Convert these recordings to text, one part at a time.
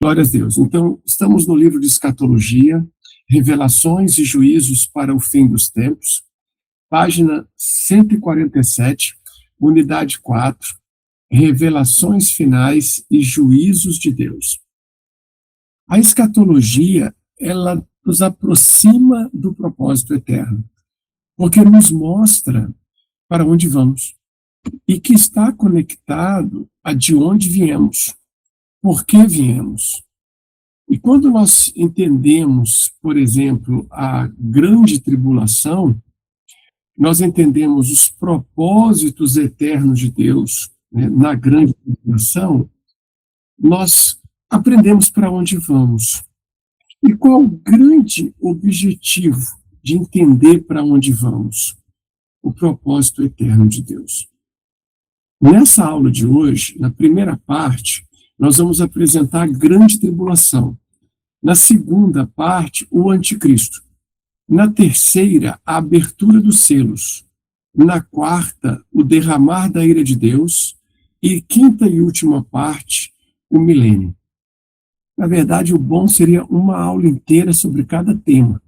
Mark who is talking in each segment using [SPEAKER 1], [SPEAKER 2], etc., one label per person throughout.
[SPEAKER 1] Glória a Deus. Então, estamos no livro de Escatologia, Revelações e Juízos para o Fim dos Tempos, página 147, unidade 4, Revelações Finais e Juízos de Deus. A escatologia, ela nos aproxima do propósito eterno, porque nos mostra para onde vamos e que está conectado a de onde viemos. Por que viemos? E quando nós entendemos, por exemplo, a grande tribulação, nós entendemos os propósitos eternos de Deus, né, na grande tribulação, nós aprendemos para onde vamos. E qual o grande objetivo de entender para onde vamos? O propósito eterno de Deus. Nessa aula de hoje, na primeira parte, nós vamos apresentar a grande tribulação. Na segunda parte, o anticristo. Na terceira, a abertura dos selos. Na quarta, o derramar da ira de Deus. E quinta e última parte, o milênio. Na verdade, o bom seria uma aula inteira sobre cada tema.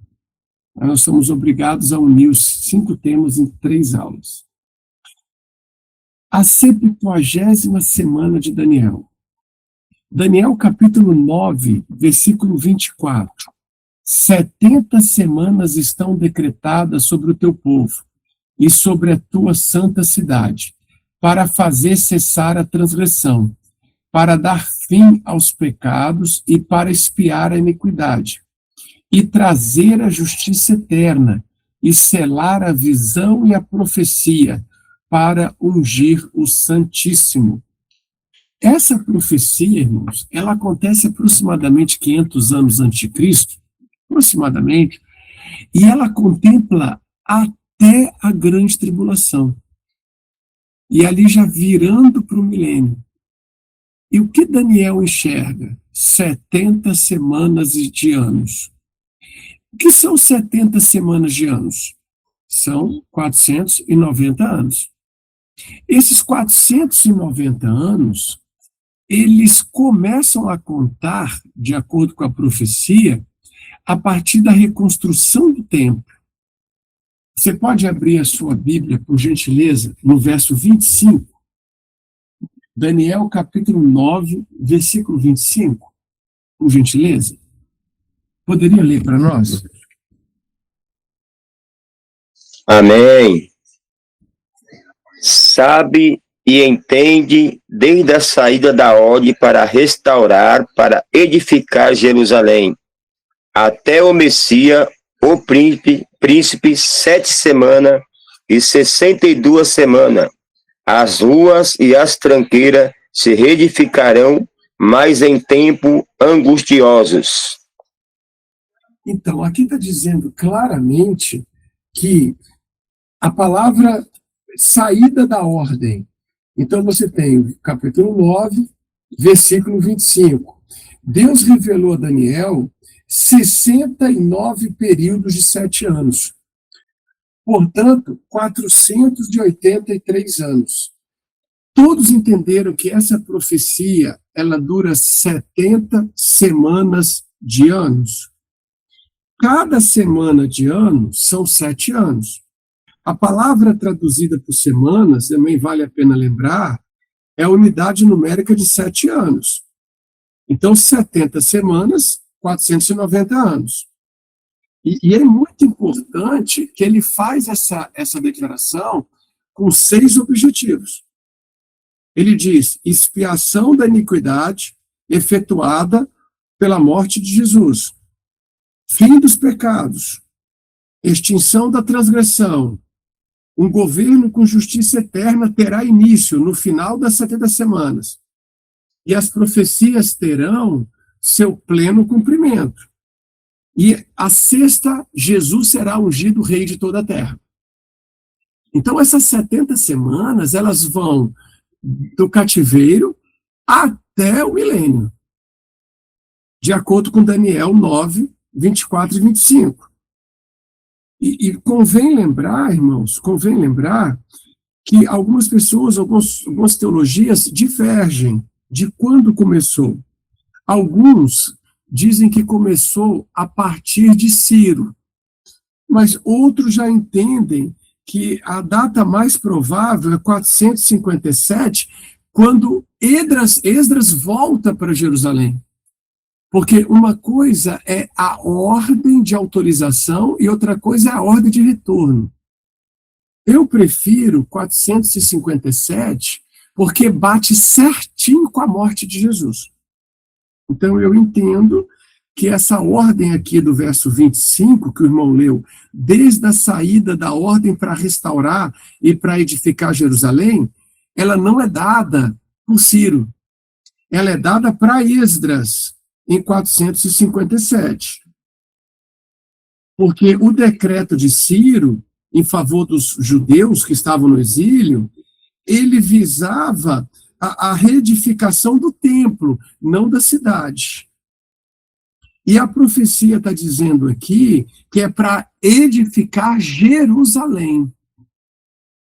[SPEAKER 1] Nós somos obrigados a unir os 5 temas em 3 aulas. A 70ª semana de Daniel. Daniel capítulo 9, versículo 24. 70 semanas estão decretadas sobre o teu povo e sobre a tua santa cidade, para fazer cessar a transgressão, para dar fim aos pecados e para expiar a iniquidade, e trazer a justiça eterna, e selar a visão e a profecia, para ungir o Santíssimo. Essa profecia, irmãos, ela acontece aproximadamente 500 anos antes de Cristo, aproximadamente, e ela contempla até a grande tribulação. E ali já virando para o milênio. E o que Daniel enxerga? 70 semanas de anos. O que são 70 semanas de anos? São 490 anos. Esses 490 anos, eles começam a contar, de acordo com a profecia, a partir da reconstrução do templo. Você pode abrir a sua Bíblia, por gentileza, no verso 25. Daniel, capítulo 9, versículo 25. Por gentileza. Poderia ler para nós?
[SPEAKER 2] Amém. Sabe e entende desde a saída da ordem para restaurar, para edificar Jerusalém, até o Messias, o príncipe 7 semanas e 62 semanas. As ruas e as tranqueiras se reedificarão, mas em tempo angustiosos.
[SPEAKER 1] Então, aqui está dizendo claramente que a palavra saída da ordem. Então você tem o capítulo 9, versículo 25. Deus revelou a Daniel 69 períodos de 7 anos. Portanto, 483 anos. Todos entenderam que essa profecia, ela dura 70 semanas de anos. Cada semana de ano são 7 anos. A palavra traduzida por semanas, também vale a pena lembrar, é a unidade numérica de 7 anos. Então, 70 semanas, 490 anos. E é muito importante que ele faz essa declaração com 6 objetivos. Ele diz: expiação da iniquidade efetuada pela morte de Jesus, fim dos pecados, extinção da transgressão, um governo com justiça eterna terá início no final das 70 semanas. E as profecias terão seu pleno cumprimento. E a 6ª, Jesus será ungido rei de toda a terra. Então, essas 70 semanas, elas vão do cativeiro até o milênio. De acordo com Daniel 9, 24 e 25. E convém lembrar, irmãos, que algumas pessoas, algumas teologias divergem de quando começou. Alguns dizem que começou a partir de Ciro, mas outros já entendem que a data mais provável é 457, quando Esdras volta para Jerusalém. Porque uma coisa é a ordem de autorização e outra coisa é a ordem de retorno. Eu prefiro 457 porque bate certinho com a morte de Jesus. Então eu entendo que essa ordem aqui do verso 25, que o irmão leu, desde a saída da ordem para restaurar e para edificar Jerusalém, ela não é dada por Ciro. Ela é dada para Esdras, em 457. Porque o decreto de Ciro, em favor dos judeus que estavam no exílio, ele visava a reedificação do templo, não da cidade. E a profecia está dizendo aqui que é para edificar Jerusalém.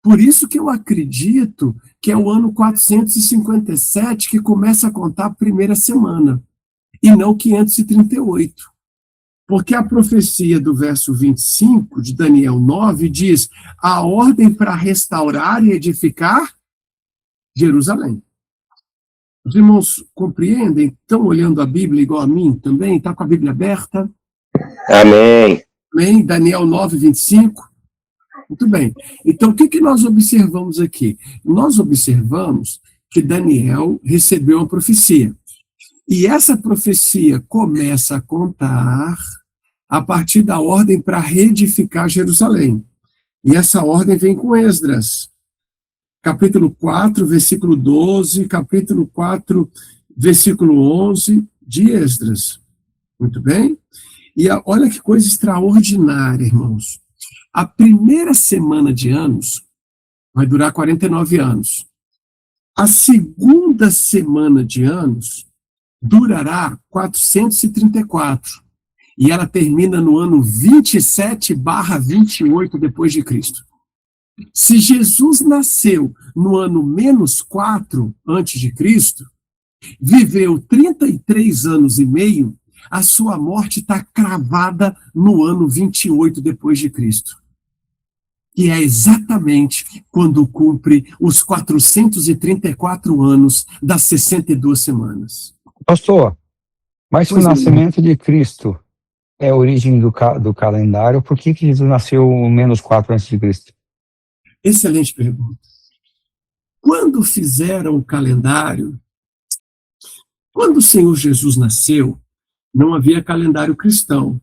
[SPEAKER 1] Por isso que eu acredito que é o ano 457 que começa a contar a primeira semana, e não 538. Porque a profecia do verso 25 de Daniel 9 diz a ordem para restaurar e edificar Jerusalém. Os irmãos compreendem? Estão olhando a Bíblia igual a mim também? Está com a Bíblia aberta?
[SPEAKER 2] Amém.
[SPEAKER 1] Amém? Daniel 9, 25. Muito bem. Então, o que nós observamos aqui? Nós observamos que Daniel recebeu uma profecia. E essa profecia começa a contar a partir da ordem para reedificar Jerusalém. E essa ordem vem com Esdras. Capítulo 4, versículo 12, capítulo 4, versículo 11 de Esdras. Muito bem? E olha que coisa extraordinária, irmãos. A primeira semana de anos vai durar 49 anos. A segunda semana de anos durará 434. E ela termina no ano 27/28 depois de Cristo. Se Jesus nasceu no ano -4 antes de Cristo, viveu 33 anos e meio, a sua morte está cravada no ano 28 depois de Cristo. Que é exatamente quando cumpre os 434 anos das 62 semanas.
[SPEAKER 3] Pastor, mas se o nascimento de Cristo é a origem do calendário, por que Jesus nasceu -4 antes de Cristo?
[SPEAKER 1] Excelente pergunta. Quando fizeram o calendário, quando o Senhor Jesus nasceu, não havia calendário cristão.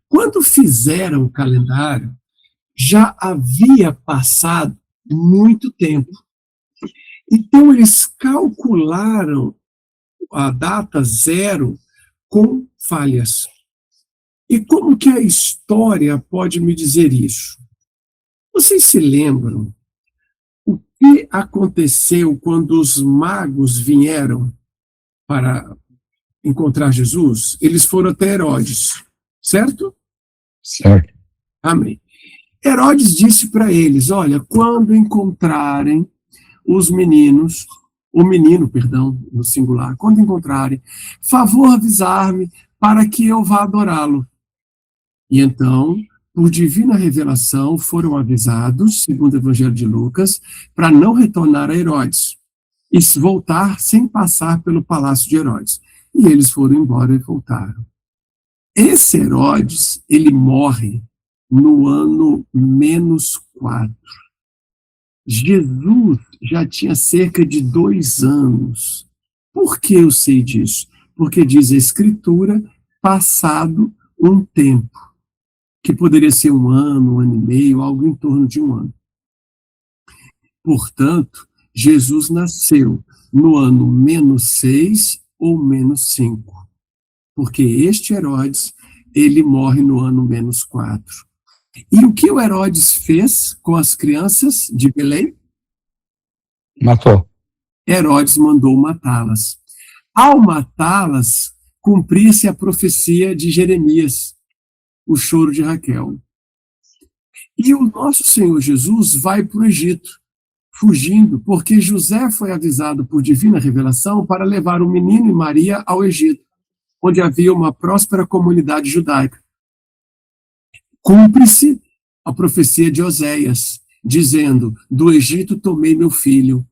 [SPEAKER 1] Quando fizeram o calendário, já havia passado muito tempo. Então, eles calcularam a data 0 com falhas. E como que a história pode me dizer isso? Vocês se lembram o que aconteceu quando os magos vieram para encontrar Jesus? Eles foram até Herodes, certo?
[SPEAKER 3] Certo.
[SPEAKER 1] Amém. Herodes disse para eles, olha, quando encontrarem os meninos, o menino, perdão, no singular, quando encontrarem, favor avisar-me para que eu vá adorá-lo. E então, por divina revelação, foram avisados, segundo o Evangelho de Lucas, para não retornar a Herodes e voltar sem passar pelo palácio de Herodes. E eles foram embora e voltaram. Esse Herodes, ele morre no ano -4. Jesus já tinha cerca de 2 anos. Por que eu sei disso? Porque diz a Escritura, passado um tempo, que poderia ser 1 ano, 1 ano e meio, algo em torno de 1 ano. Portanto, Jesus nasceu no ano -6 ou -5, porque este Herodes, ele morre no ano -4. E o que o Herodes fez com as crianças de Belém?
[SPEAKER 3] Matou.
[SPEAKER 1] Herodes mandou matá-las. Ao matá-las, cumpria-se a profecia de Jeremias, o choro de Raquel. E o nosso Senhor Jesus vai para o Egito, fugindo, porque José foi avisado por divina revelação para levar o menino e Maria ao Egito, onde havia uma próspera comunidade judaica. Cumpre-se a profecia de Oséias, dizendo: do Egito tomei meu filho.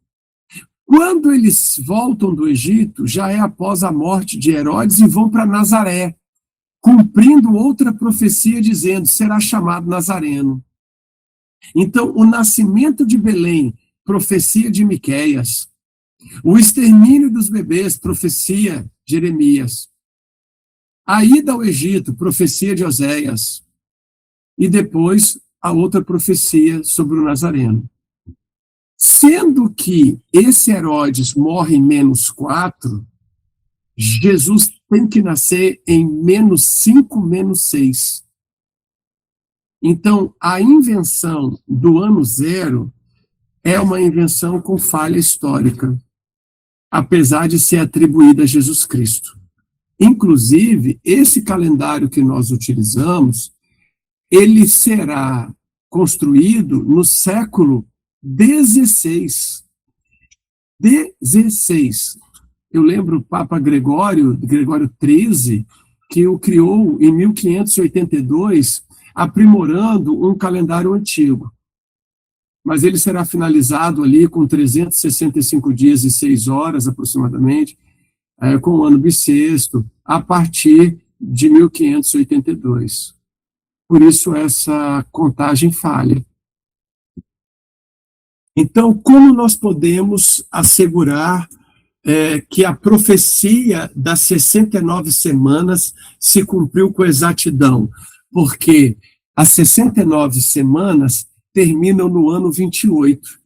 [SPEAKER 1] Quando eles voltam do Egito, já é após a morte de Herodes e vão para Nazaré, cumprindo outra profecia dizendo: será chamado Nazareno. Então, o nascimento de Belém, profecia de Miqueias. O extermínio dos bebês, profecia de Jeremias. A ida ao Egito, profecia de Oséias. E depois, a outra profecia sobre o Nazareno. Sendo que esse Herodes morre em -4, Jesus tem que nascer em -5, -6. Então, a invenção do ano zero é uma invenção com falha histórica, apesar de ser atribuída a Jesus Cristo. Inclusive, esse calendário que nós utilizamos, ele será construído no século XVI. Eu lembro o Papa Gregório XIII, que o criou em 1582, aprimorando um calendário antigo. Mas ele será finalizado ali com 365 dias e 6 horas, aproximadamente, com o ano bissexto, a partir de 1582. Por isso, essa contagem falha. Então, como nós podemos assegurar que a profecia das 69 semanas se cumpriu com exatidão? Porque as 69 semanas terminam no ano 28,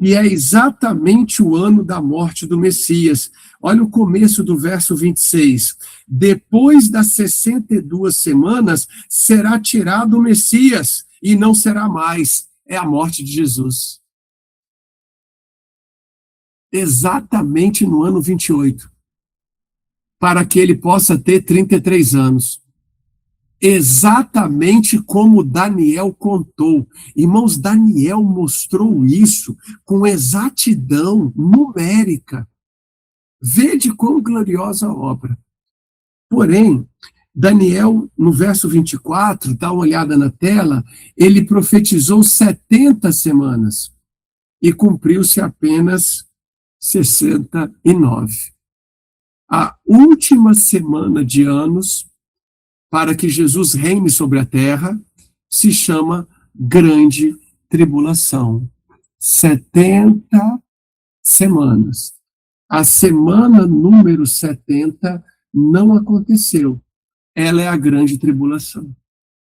[SPEAKER 1] e é exatamente o ano da morte do Messias. Olha o começo do verso 26. Depois das 62 semanas, será tirado o Messias, e não será mais. É a morte de Jesus. Exatamente no ano 28, para que ele possa ter 33 anos. Exatamente como Daniel contou. Irmãos, Daniel mostrou isso com exatidão numérica. Vede quão gloriosa a obra. Porém, Daniel, no verso 24, dá uma olhada na tela, ele profetizou 70 semanas e cumpriu-se apenas 69. A última semana de anos para que Jesus reine sobre a terra se chama Grande Tribulação. 70 semanas. A semana número 70 não aconteceu. Ela é a Grande Tribulação.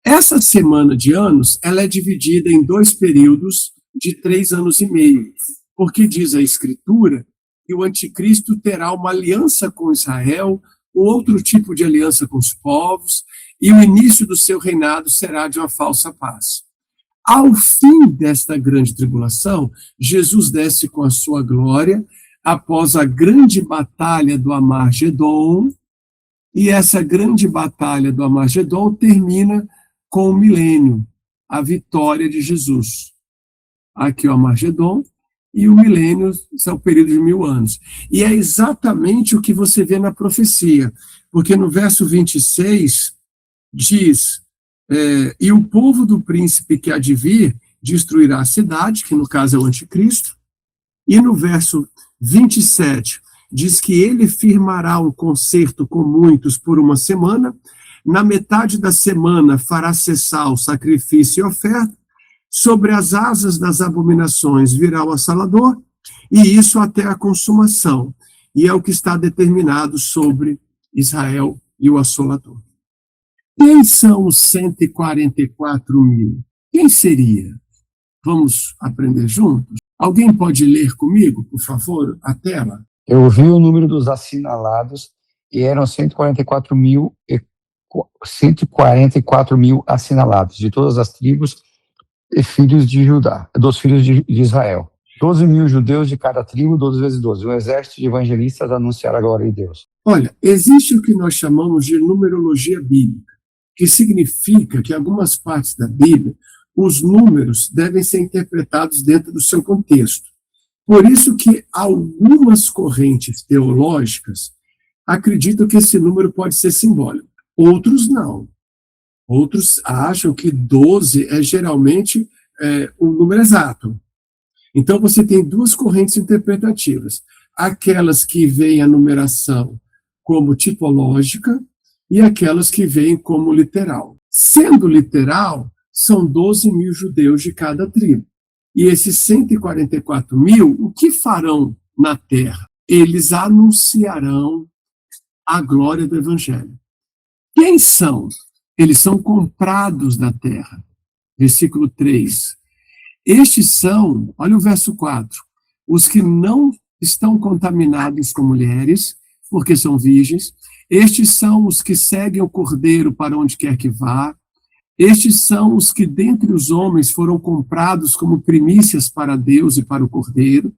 [SPEAKER 1] Essa semana de anos, ela é dividida em 2 períodos de 3 anos e meio, porque diz a Escritura que o anticristo terá uma aliança com Israel, outro tipo de aliança com os povos, e o início do seu reinado será de uma falsa paz. Ao fim desta grande tribulação, Jesus desce com a sua glória, após a grande batalha do Armagedon, e essa grande batalha do Armagedon termina com o milênio, a vitória de Jesus. Aqui o Armagedon, e o milênio é o período de 1000 anos. E é exatamente o que você vê na profecia, porque no verso 26 diz, e o povo do príncipe que há de vir destruirá a cidade, que no caso é o anticristo, e no verso 27 diz que ele firmará um concerto com muitos por uma semana, na metade da semana fará cessar o sacrifício e oferta, sobre as asas das abominações virá o assalador, e isso até a consumação. E é o que está determinado sobre Israel e o assolador. Quem são os 144 mil? Quem seria? Vamos aprender juntos? Alguém pode ler comigo, por favor, a tela?
[SPEAKER 3] Eu vi o número dos assinalados e eram 144 mil assinalados, de todas as tribos e filhos de Judá, dos filhos de Israel. 12 mil judeus de cada tribo, 12 vezes 12. Um exército de evangelistas anunciaram a glória de Deus.
[SPEAKER 1] Olha, existe o que nós chamamos de numerologia bíblica, que significa que em algumas partes da Bíblia, os números devem ser interpretados dentro do seu contexto. Por isso que algumas correntes teológicas acreditam que esse número pode ser simbólico. Outros não. Outros acham que 12 é geralmente um número exato. Então, você tem duas correntes interpretativas. Aquelas que veem a numeração como tipológica e aquelas que veem como literal. Sendo literal, são 12 mil judeus de cada tribo. E esses 144 mil, o que farão na terra? Eles anunciarão a glória do Evangelho. Quem são? Eles são comprados da terra. Versículo 3. Estes são, olha o verso 4, os que não estão contaminados com mulheres, porque são virgens. Estes são os que seguem o Cordeiro para onde quer que vá. Estes são os que dentre os homens foram comprados como primícias para Deus e para o Cordeiro.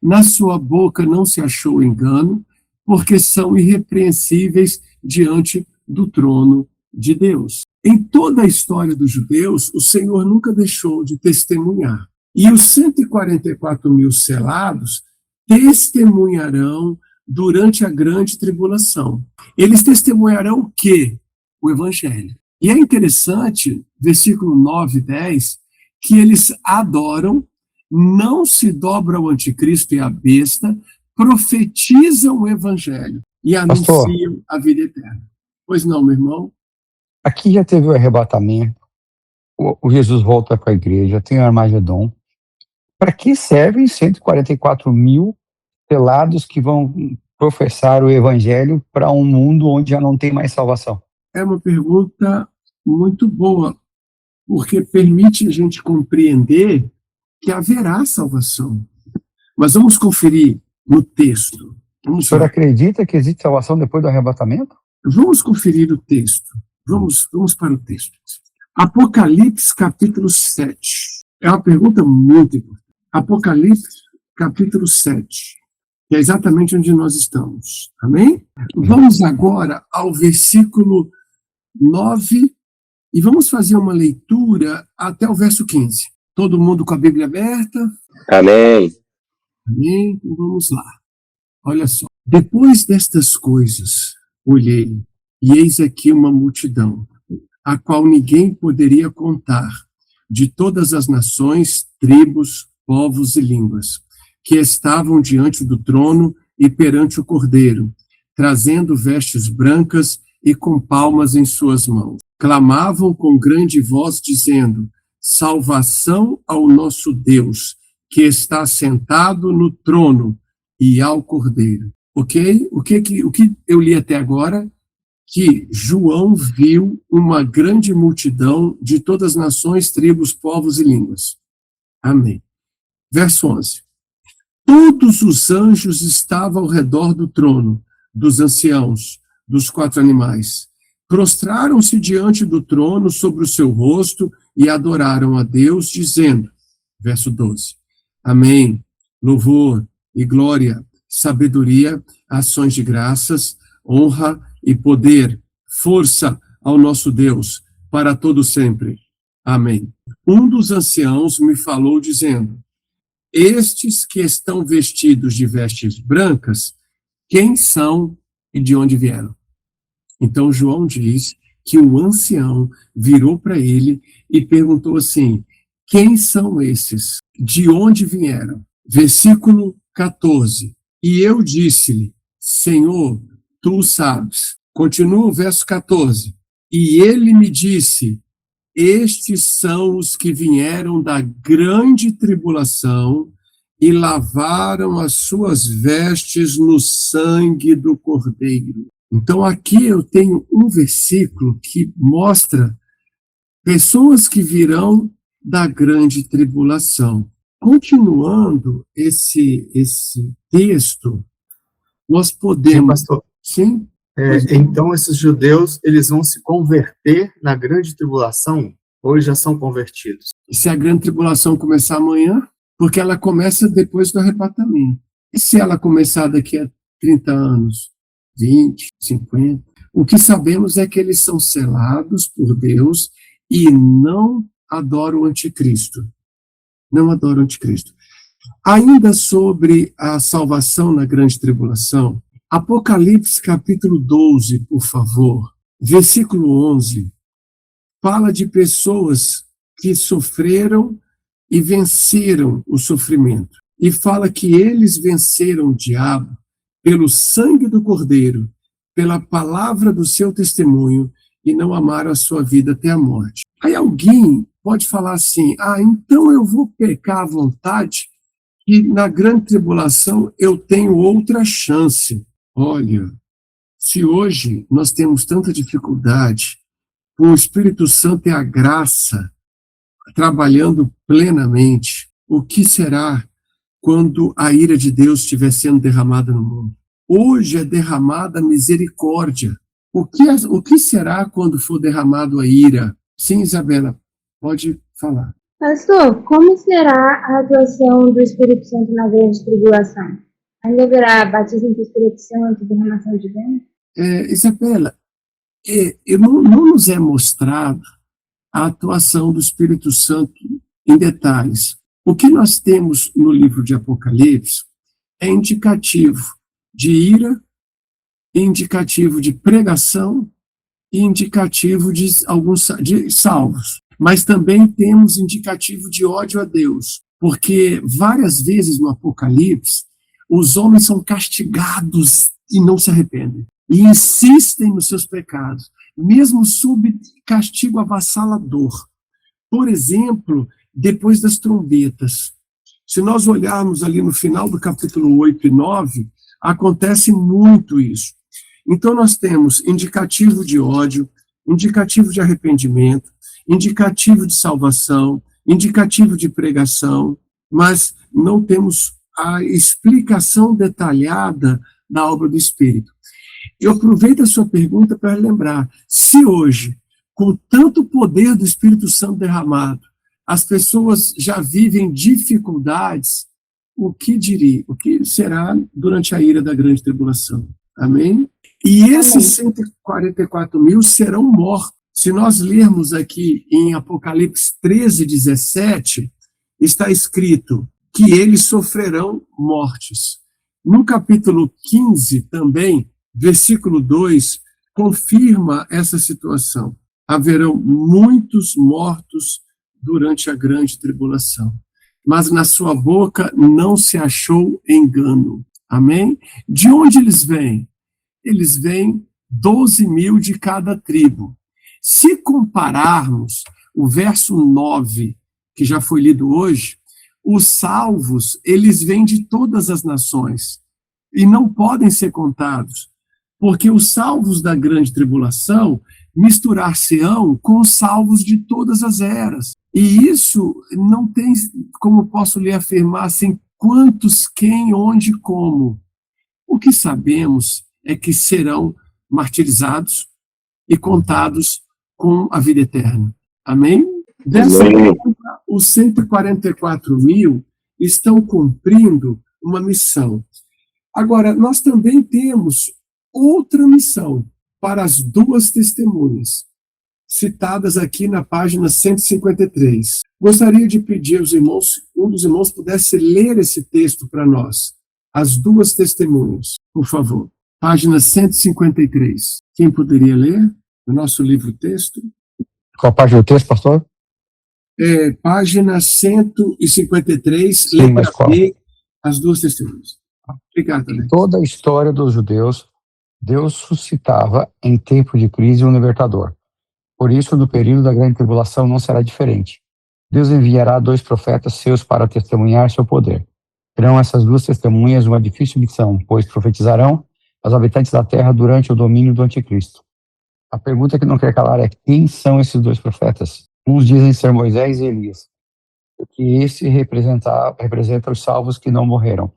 [SPEAKER 1] Na sua boca não se achou engano, porque são irrepreensíveis diante do trono de Deus. Em toda a história dos judeus, o Senhor nunca deixou de testemunhar. E os 144 mil selados testemunharão durante a grande tribulação. Eles testemunharão o quê? O Evangelho. E é interessante, versículo 9 e 10, que eles adoram, não se dobram ao anticristo e à besta, profetizam o Evangelho e anunciam a vida eterna. Pois não, meu irmão?
[SPEAKER 3] Aqui já teve o arrebatamento, o Jesus volta para a igreja, tem o Armagedon. Para que servem 144 mil selados que vão professar o Evangelho para um mundo onde já não tem mais salvação?
[SPEAKER 1] É uma pergunta muito boa, porque permite a gente compreender que haverá salvação. Mas vamos conferir no texto.
[SPEAKER 3] O senhor acredita que existe salvação depois do arrebatamento?
[SPEAKER 1] Vamos conferir o texto. Vamos para o texto. Apocalipse, capítulo 7. É uma pergunta muito importante. Apocalipse, capítulo 7. Que é exatamente onde nós estamos. Amém? Vamos agora ao versículo 9 e vamos fazer uma leitura até o verso 15. Todo mundo com a Bíblia aberta?
[SPEAKER 2] Amém.
[SPEAKER 1] Amém? Então vamos lá. Olha só. Depois destas coisas, olhei, e eis aqui uma multidão, a qual ninguém poderia contar, de todas as nações, tribos, povos e línguas, que estavam diante do trono e perante o Cordeiro, trazendo vestes brancas e com palmas em suas mãos. Clamavam com grande voz, dizendo: salvação ao nosso Deus, que está sentado no trono, e ao Cordeiro. Ok? O que eu li até agora? Que João viu uma grande multidão de todas as nações, tribos, povos e línguas. Amém. Verso 11. Todos os anjos estavam ao redor do trono, dos anciãos, dos 4 animais. Prostraram-se diante do trono sobre o seu rosto e adoraram a Deus, dizendo, verso 12, Amém, louvor e glória, sabedoria, ações de graças, honra e poder, força ao nosso Deus, para todo sempre. Amém. Um dos anciãos me falou dizendo, estes que estão vestidos de vestes brancas, quem são e de onde vieram? Então João diz que o ancião virou para ele e perguntou assim, quem são esses? De onde vieram? Versículo 14. E eu disse-lhe, Senhor, tu o sabes. Continua o verso 14. E ele me disse, estes são os que vieram da grande tribulação e lavaram as suas vestes no sangue do Cordeiro. Então aqui eu tenho um versículo que mostra pessoas que virão da grande tribulação. Continuando esse texto, nós podemos...
[SPEAKER 4] Sim, pastor.
[SPEAKER 1] Sim?
[SPEAKER 4] Então, esses judeus, eles vão se converter na grande tribulação ou já são convertidos?
[SPEAKER 1] E se a grande tribulação começar amanhã? Porque ela começa depois do arrebatamento. E se ela começar daqui a 30 anos, 20, 50? O que sabemos é que eles são selados por Deus e não adoram o anticristo. Não adoram o anticristo. Ainda sobre a salvação na grande tribulação, Apocalipse capítulo 12, por favor, versículo 11, fala de pessoas que sofreram e venceram o sofrimento. E fala que eles venceram o diabo pelo sangue do Cordeiro, pela palavra do seu testemunho, e não amaram a sua vida até a morte. Aí alguém pode falar assim, então eu vou pecar à vontade, e na grande tribulação eu tenho outra chance. Olha, se hoje nós temos tanta dificuldade, com o Espírito Santo e a graça trabalhando plenamente, o que será quando a ira de Deus estiver sendo derramada no mundo? Hoje é derramada a misericórdia. O que será quando for derramado a ira? Sim, Isabela, pode falar.
[SPEAKER 5] Pastor, como será a atuação do Espírito Santo na grande tribulação? Ainda haverá batismo do Espírito Santo, derramação de bênçãos?
[SPEAKER 1] Isabela, não nos é mostrado a atuação do Espírito Santo em detalhes. O que nós temos no livro de Apocalipse é indicativo de ira, indicativo de pregação e indicativo de salvos. Mas também temos indicativo de ódio a Deus, porque várias vezes no Apocalipse os homens são castigados e não se arrependem, e insistem nos seus pecados, mesmo sob castigo avassalador. Por exemplo, depois das trombetas. Se nós olharmos ali no final do capítulo 8 e 9, acontece muito isso. Então nós temos indicativo de ódio, indicativo de arrependimento, indicativo de salvação, indicativo de pregação, mas não temos a explicação detalhada da obra do Espírito. Eu aproveito a sua pergunta para lembrar, se hoje, com tanto poder do Espírito Santo derramado, as pessoas já vivem dificuldades, o que será durante a ira da grande tribulação? Amém? E esses 144 mil serão mortos. Se nós lermos aqui em Apocalipse 13, 17, está escrito que eles sofrerão mortes. No capítulo 15 também, versículo 2, confirma essa situação. Haverão muitos mortos durante a grande tribulação, mas na sua boca não se achou engano. Amém? De onde eles vêm? Eles vêm 12 mil de cada tribo. Se compararmos o verso 9, que já foi lido hoje, os salvos, eles vêm de todas as nações e não podem ser contados, porque os salvos da grande tribulação misturar-se-ão com os salvos de todas as eras. E isso não tem, como posso lhe afirmar, assim, quantos, quem, onde, como. O que sabemos é que serão martirizados e contados com a vida eterna. Amém? Dessa forma, os 144 mil estão cumprindo uma missão. Agora, nós também temos outra missão para as duas testemunhas, citadas aqui na página 153. Gostaria de pedir aos irmãos, um dos irmãos pudesse ler esse texto para nós. As duas testemunhas, por favor. Página 153. Quem poderia ler o nosso livro-texto?
[SPEAKER 3] Qual a página do texto, pastor?
[SPEAKER 1] Página 153,
[SPEAKER 3] Sim,
[SPEAKER 1] letra B, as duas testemunhas. Obrigado, Alex.
[SPEAKER 3] Em toda a história dos judeus, Deus suscitava em tempo de crise um libertador. Por isso, no período da grande tribulação não será diferente. Deus enviará 2 profetas seus para testemunhar seu poder. Terão essas 2 testemunhas uma difícil missão, pois profetizarão aos habitantes da terra durante o domínio do anticristo. A pergunta que não quer calar é: quem são esses 2 profetas? Uns dizem ser Moisés e Elias, que esse representa os salvos que não morreram,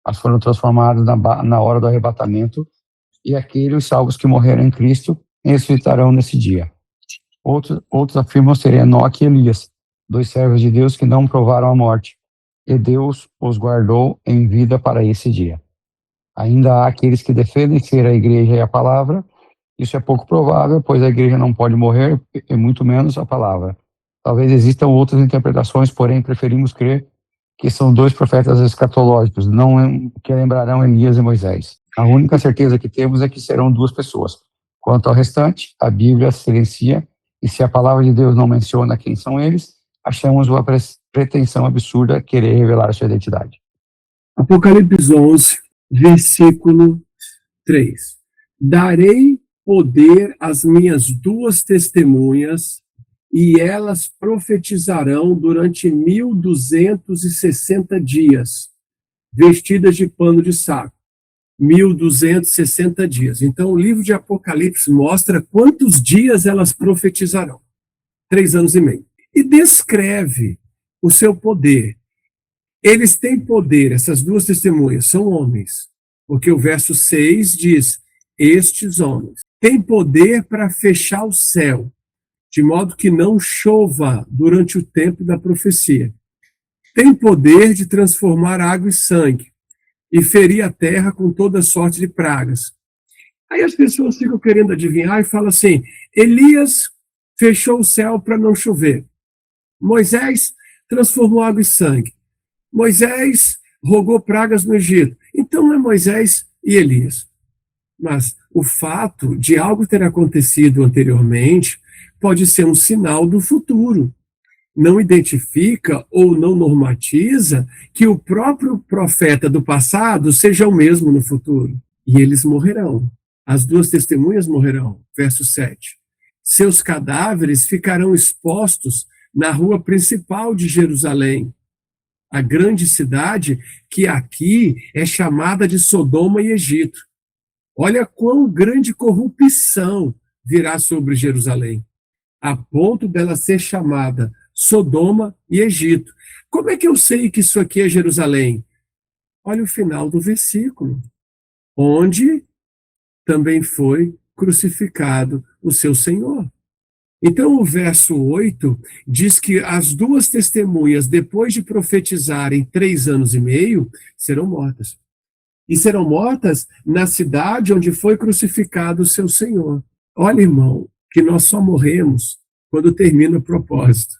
[SPEAKER 3] mas foram transformados na hora do arrebatamento, e aqueles salvos que morreram em Cristo ressuscitarão nesse dia. Outros afirmam ser Enoque e Elias, 2 servos de Deus que não provaram a morte, e Deus os guardou em vida para esse dia. Ainda há aqueles que defendem ser a igreja e a palavra. Isso é pouco provável, pois a igreja não pode morrer, e muito menos a palavra. Talvez existam outras interpretações, porém preferimos crer que são dois profetas escatológicos, não que lembrarão Elias e Moisés. A única certeza que temos é que serão duas pessoas. Quanto ao restante, a Bíblia silencia, e se a palavra de Deus não menciona quem são eles, achamos uma pretensão absurda querer revelar a sua identidade.
[SPEAKER 1] Apocalipse 11, versículo 3. Darei poder às minhas duas testemunhas, e elas profetizarão durante 1260 dias, vestidas de pano de saco. 1260 dias. Então, o livro de Apocalipse mostra quantos dias elas profetizarão. 3 anos e meio. E descreve o seu poder. Eles têm poder, essas duas testemunhas, são homens. Porque o verso 6 diz, estes homens têm poder para fechar o céu, de modo que não chova durante o tempo da profecia. Tem poder de transformar água em sangue e ferir a terra com toda sorte de pragas. Aí as pessoas ficam querendo adivinhar e falam assim, Elias fechou o céu para não chover. Moisés transformou água em sangue. Moisés rogou pragas no Egito. Então é Moisés e Elias. Mas o fato de algo ter acontecido anteriormente pode ser um sinal do futuro. Não identifica ou não normatiza que o próprio profeta do passado seja o mesmo no futuro. E eles morrerão. As duas testemunhas morrerão. Verso 7. Seus cadáveres ficarão expostos na rua principal de Jerusalém, a grande cidade que aqui é chamada de Sodoma e Egito. Olha quão grande corrupção virá sobre Jerusalém, a ponto dela ser chamada Sodoma e Egito. Como é que eu sei que isso aqui é Jerusalém? Olha o final do versículo, onde também foi crucificado o seu Senhor. Então, o verso 8 diz que as duas testemunhas, depois de profetizarem 3 anos e meio, serão mortas. E serão mortas na cidade onde foi crucificado o seu Senhor. Olha, irmão, que nós só morremos quando termina o propósito.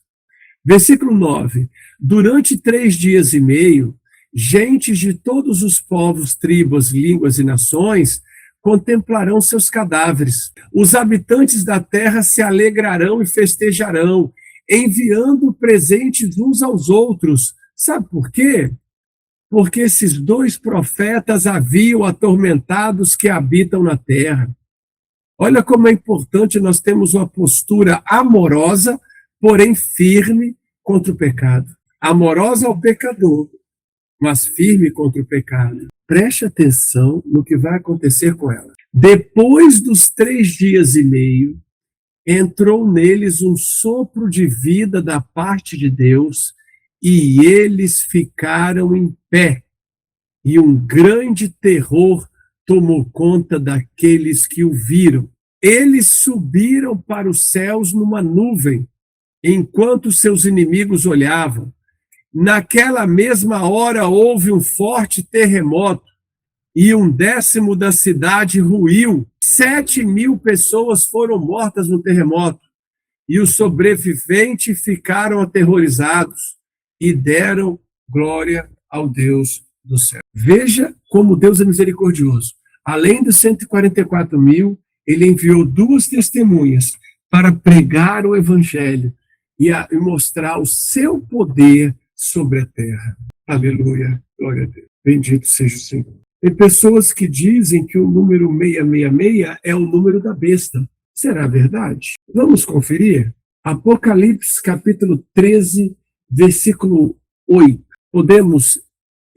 [SPEAKER 1] Versículo 9. Durante 3 dias e meio, gentes de todos os povos, tribos, línguas e nações contemplarão seus cadáveres. Os habitantes da terra se alegrarão e festejarão, enviando presentes uns aos outros. Sabe por quê? Porque esses 2 profetas haviam atormentado os que habitam na terra. Olha como é importante nós termos uma postura amorosa, porém firme contra o pecado. Amorosa ao pecador, mas firme contra o pecado. Preste atenção no que vai acontecer com ela. Depois dos 3 dias e meio, entrou neles um sopro de vida da parte de Deus, e eles ficaram em pé. E um grande terror tomou conta daqueles que o viram. Eles subiram para os céus numa nuvem, enquanto seus inimigos olhavam. Naquela mesma hora houve um forte terremoto e 1/10 da cidade ruiu. 7.000 pessoas foram mortas no terremoto e os sobreviventes ficaram aterrorizados e deram glória ao Deus do céu. Veja como Deus é misericordioso. Além dos 144.000, ele enviou 2 testemunhas para pregar o evangelho e mostrar o seu poder sobre a terra. Aleluia, glória a Deus. Bendito seja o Senhor. Tem pessoas que dizem que o número 666 é o número da besta. Será verdade? Vamos conferir? Apocalipse capítulo 13, versículo 8. Podemos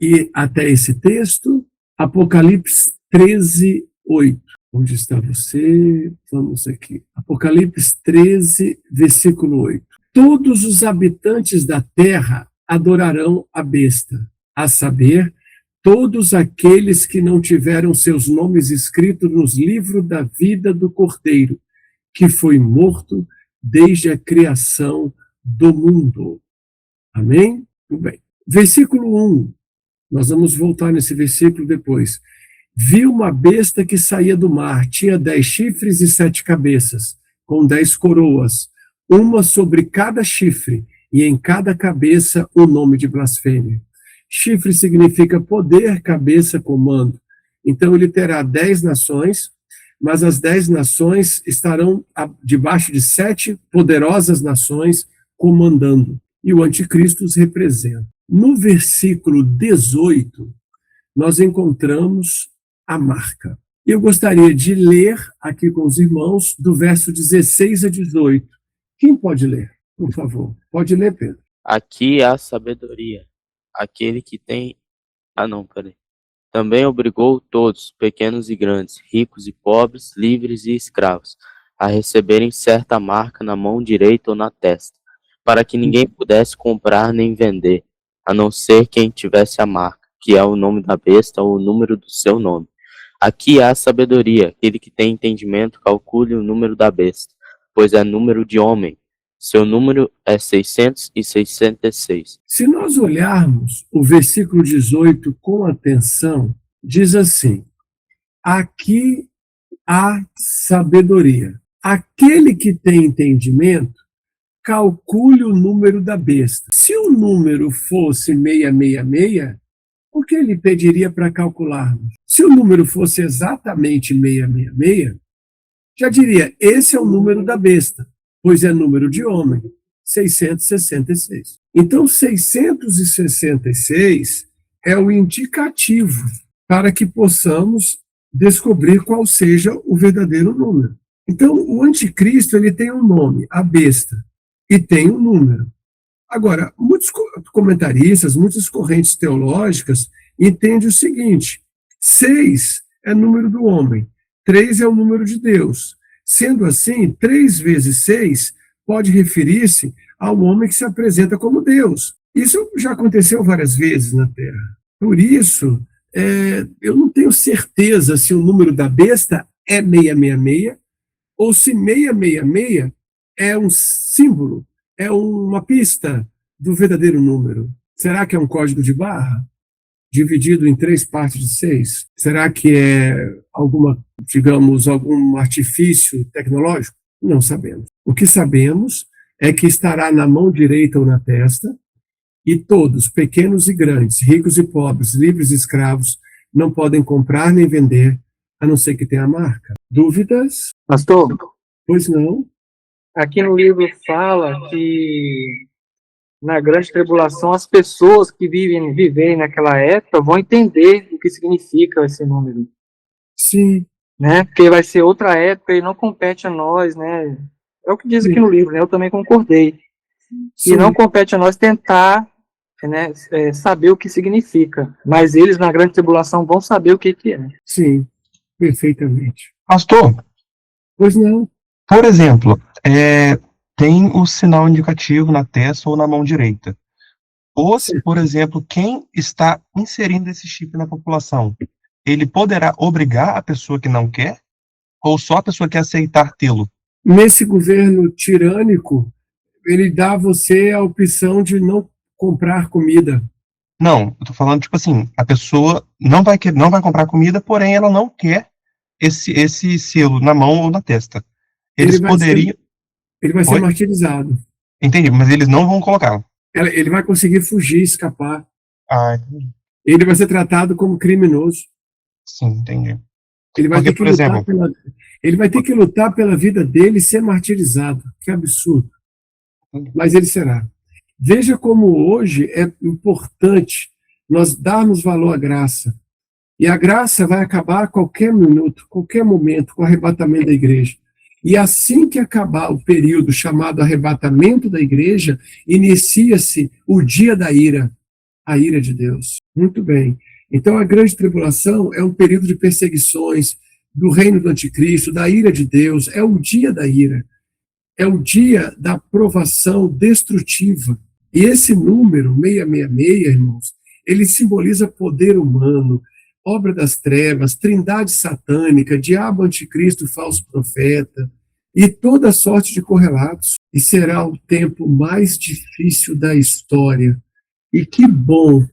[SPEAKER 1] ir até esse texto? Apocalipse 13, 8. Onde está você? Vamos aqui. Apocalipse 13, versículo 8. Todos os habitantes da terra adorarão a besta, a saber, todos aqueles que não tiveram seus nomes escritos nos livros da vida do Cordeiro, que foi morto desde a criação do mundo. Amém? Muito bem. Versículo 1. Nós vamos voltar nesse versículo depois. Vi uma besta que saía do mar, tinha 10 chifres e 7 cabeças, com 10 coroas, uma sobre cada chifre, e em cada cabeça o nome de blasfêmia. Chifre significa poder, cabeça, comando. Então ele terá 10 nações, mas as 10 nações estarão debaixo de 7 poderosas nações comandando. E o anticristo os representa. No versículo 18, nós encontramos a marca. Eu gostaria de ler aqui com os irmãos do verso 16 a 18. Quem pode ler, por favor? Pode ler, Pedro.
[SPEAKER 6] Aqui há sabedoria. Aquele que tem... Ah, não, peraí. Também obrigou todos, pequenos e grandes, ricos e pobres, livres e escravos, a receberem certa marca na mão direita ou na testa, para que ninguém pudesse comprar nem vender, a não ser quem tivesse a marca, que é o nome da besta ou o número do seu nome. Aqui há sabedoria. Aquele que tem entendimento, calcule o número da besta, pois é número de homem. Seu número é 666.
[SPEAKER 1] Se nós olharmos o versículo 18 com atenção, diz assim: aqui há sabedoria. Aquele que tem entendimento, calcule o número da besta. Se o número fosse 666, por que ele pediria para calcularmos? Se o número fosse exatamente 666, já diria, esse é o número da besta, pois é número de homem, 666. Então, 666 é o indicativo para que possamos descobrir qual seja o verdadeiro número. Então, o anticristo ele tem um nome, a besta, e tem um número. Agora, muitos comentaristas, muitas correntes teológicas entendem o seguinte: 6 é número do homem, 3 é o número de Deus. Sendo assim, 3 vezes 6 pode referir-se ao homem que se apresenta como Deus. Isso já aconteceu várias vezes na Terra. Por isso, eu não tenho certeza se o número da besta é 666 ou se 666 é um símbolo, é uma pista do verdadeiro número. Será que é um código de barra dividido em 3 partes de 6? Será que é algum artifício tecnológico? Não sabemos. O que sabemos é que estará na mão direita ou na testa, e todos, pequenos e grandes, ricos e pobres, livres e escravos, não podem comprar nem vender, a não ser que tenha a marca. Dúvidas?
[SPEAKER 7] Pastor,
[SPEAKER 1] Pois não?
[SPEAKER 7] aqui no livro fala que na grande tribulação as pessoas que viverem naquela época vão entender o que significa esse número,
[SPEAKER 1] Sim.
[SPEAKER 7] né? Porque vai ser outra época e não compete a nós, né? É o que diz aqui
[SPEAKER 1] Sim.
[SPEAKER 7] no livro, né? Eu também concordei.
[SPEAKER 1] Sim.
[SPEAKER 7] E não compete a nós tentar, né, saber o que significa. Mas eles na grande tribulação vão saber o que é.
[SPEAKER 1] Sim, perfeitamente.
[SPEAKER 8] Pastor,
[SPEAKER 1] Pois não?
[SPEAKER 8] por exemplo, tem o sinal indicativo na testa ou na mão direita. Ou se, por exemplo, quem está inserindo esse chip na população, ele poderá obrigar a pessoa que não quer, ou só a pessoa que aceitar tê-lo?
[SPEAKER 1] Nesse governo tirânico, ele dá a você a opção de não comprar comida.
[SPEAKER 8] Não, eu tô falando, tipo assim, a pessoa não vai comprar comida, porém ela não quer esse selo na mão ou na testa. Eles poderiam...
[SPEAKER 1] Ele vai ser
[SPEAKER 8] Oi?
[SPEAKER 1] martirizado.
[SPEAKER 8] Entendi, mas eles não vão colocar.
[SPEAKER 1] Ele vai conseguir fugir, escapar.
[SPEAKER 8] Ah, entendi.
[SPEAKER 1] Ele vai ser tratado como criminoso.
[SPEAKER 8] Sim, entendi.
[SPEAKER 1] Ele vai
[SPEAKER 8] Porque,
[SPEAKER 1] ter que
[SPEAKER 8] por exemplo,
[SPEAKER 1] ele vai ter que lutar pela vida dele e ser martirizado. Que absurdo. Mas ele será. Veja como hoje é importante nós darmos valor à graça. E a graça vai acabar a qualquer minuto, qualquer momento, com o arrebatamento da igreja. E assim que acabar o período chamado arrebatamento da igreja, inicia-se o dia da ira, a ira de Deus. Muito bem. Então a grande tribulação é um período de perseguições do reino do anticristo, da ira de Deus, é o dia da ira. É o dia da provação destrutiva. E esse número, 666, irmãos, ele simboliza poder humano, obra das trevas, trindade satânica, diabo anticristo, falso profeta, e toda sorte de correlatos. E será o tempo mais difícil da história. E que bom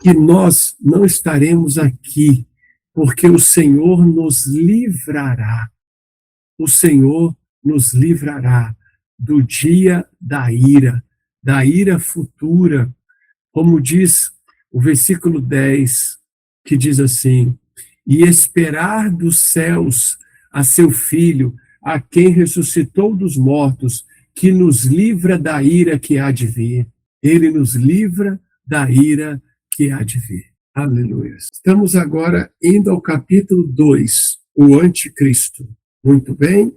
[SPEAKER 1] que nós não estaremos aqui, porque o Senhor nos livrará. O Senhor nos livrará do dia da ira futura. Como diz o versículo 10, que diz assim: e esperar dos céus a seu Filho, a quem ressuscitou dos mortos, que nos livra da ira que há de vir. Ele nos livra da ira que há de vir. Aleluia. Estamos agora indo ao capítulo 2, o anticristo. Muito bem?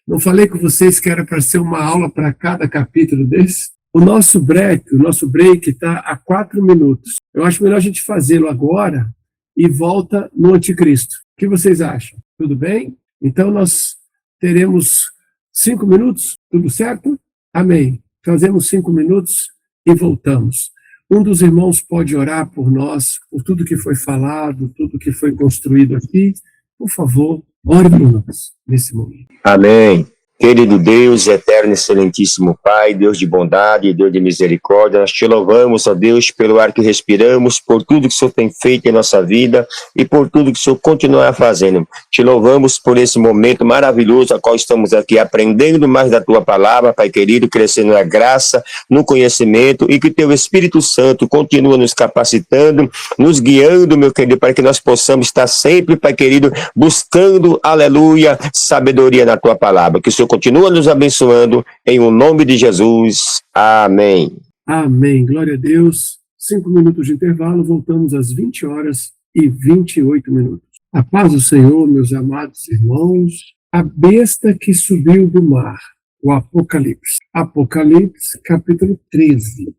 [SPEAKER 1] Não falei com vocês que era para ser uma aula para cada capítulo desse? O nosso break está a 4 minutos. Eu acho melhor a gente fazê-lo agora e volta no anticristo. O que vocês acham? Tudo bem? Então nós teremos 5 minutos, tudo certo? Amém. Fazemos 5 minutos e voltamos. Um dos irmãos pode orar por nós, por tudo que foi falado, tudo que foi construído aqui. Por favor, ore por nós nesse momento.
[SPEAKER 2] Amém. Querido Deus, eterno e excelentíssimo Pai, Deus de bondade, Deus de misericórdia, nós te louvamos, ó Deus, pelo ar que respiramos, por tudo que o Senhor tem feito em nossa vida e por tudo que o Senhor continuará fazendo. Te louvamos por esse momento maravilhoso, a qual estamos aqui aprendendo mais da Tua palavra, Pai querido, crescendo na graça, no conhecimento, e que Teu Espírito Santo continua nos capacitando, nos guiando, meu querido, para que nós possamos estar sempre, Pai querido, buscando, aleluia, sabedoria na Tua palavra. Que o Senhor continua nos abençoando, em o nome de Jesus. Amém.
[SPEAKER 1] Amém. Glória a Deus. 5 minutos de intervalo, voltamos às 20h28. A paz do Senhor, meus amados irmãos. A besta que subiu do mar, o Apocalipse. Apocalipse, capítulo 13.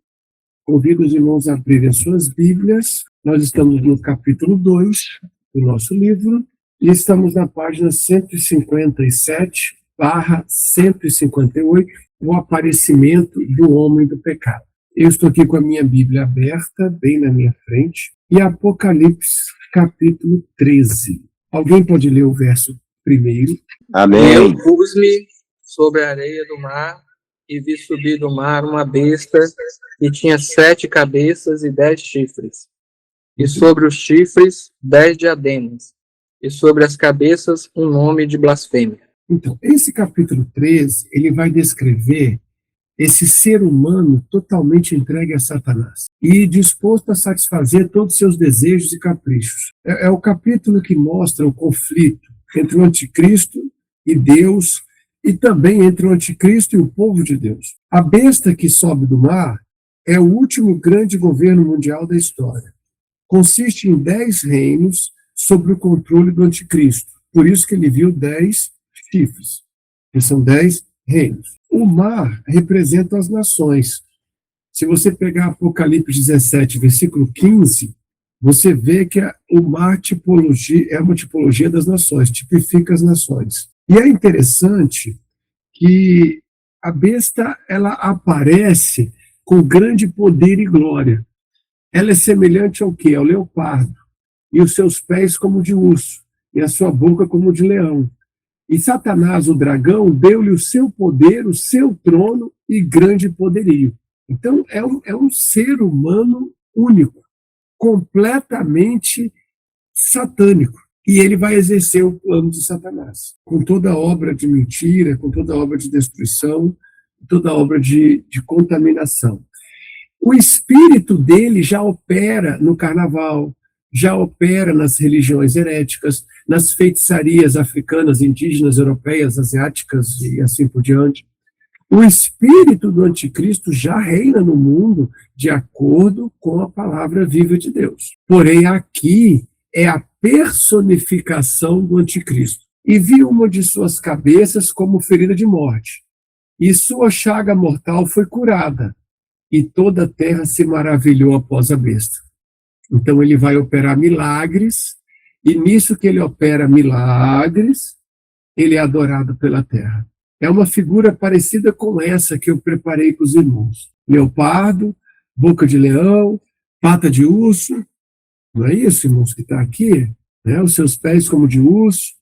[SPEAKER 1] Convido os irmãos a abrirem suas Bíblias. Nós estamos no capítulo 2 do nosso livro e estamos na página 157/158, o aparecimento do homem do pecado. Eu estou aqui com a minha Bíblia aberta, bem na minha frente, e Apocalipse, capítulo 13. Alguém pode ler o verso primeiro?
[SPEAKER 2] Amém.
[SPEAKER 7] Eu pus-me sobre a areia do mar e vi subir do mar uma besta que tinha 7 cabeças e 10 chifres, e sobre os chifres 10 diademas, e sobre as cabeças um nome de blasfêmia.
[SPEAKER 1] Então, esse capítulo 13, ele vai descrever esse ser humano totalmente entregue a Satanás e disposto a satisfazer todos os seus desejos e caprichos. É o capítulo que mostra o conflito entre o anticristo e Deus e também entre o anticristo e o povo de Deus. A besta que sobe do mar é o último grande governo mundial da história. Consiste em 10 reinos sob o controle do anticristo. Por isso que ele viu 10 chifres, que são 10 reinos. O mar representa as nações. Se você pegar Apocalipse 17, versículo 15, você vê que o mar é uma tipologia das nações, tipifica as nações. E é interessante que a besta ela aparece com grande poder e glória. Ela é semelhante ao quê? Ao leopardo, e os seus pés como de urso, e a sua boca como de leão. E Satanás, o dragão, deu-lhe o seu poder, o seu trono e grande poderio. Então, é um ser humano único, completamente satânico. E ele vai exercer o plano de Satanás, com toda a obra de mentira, com toda a obra de destruição, toda a obra de contaminação. O espírito dele já opera no carnaval, já opera nas religiões heréticas, nas feitiçarias africanas, indígenas, europeias, asiáticas e assim por diante. O espírito do anticristo já reina no mundo de acordo com a palavra viva de Deus. Porém, aqui é a personificação do anticristo. E vi uma de suas cabeças como ferida de morte, e sua chaga mortal foi curada, e toda a terra se maravilhou após a besta. Então ele vai operar milagres, e nisso que ele opera milagres, ele é adorado pela terra. É uma figura parecida com essa que eu preparei para os irmãos. Leopardo, boca de leão, pata de urso. Não é isso, irmãos, que está aqui? Né? Os seus pés como de urso.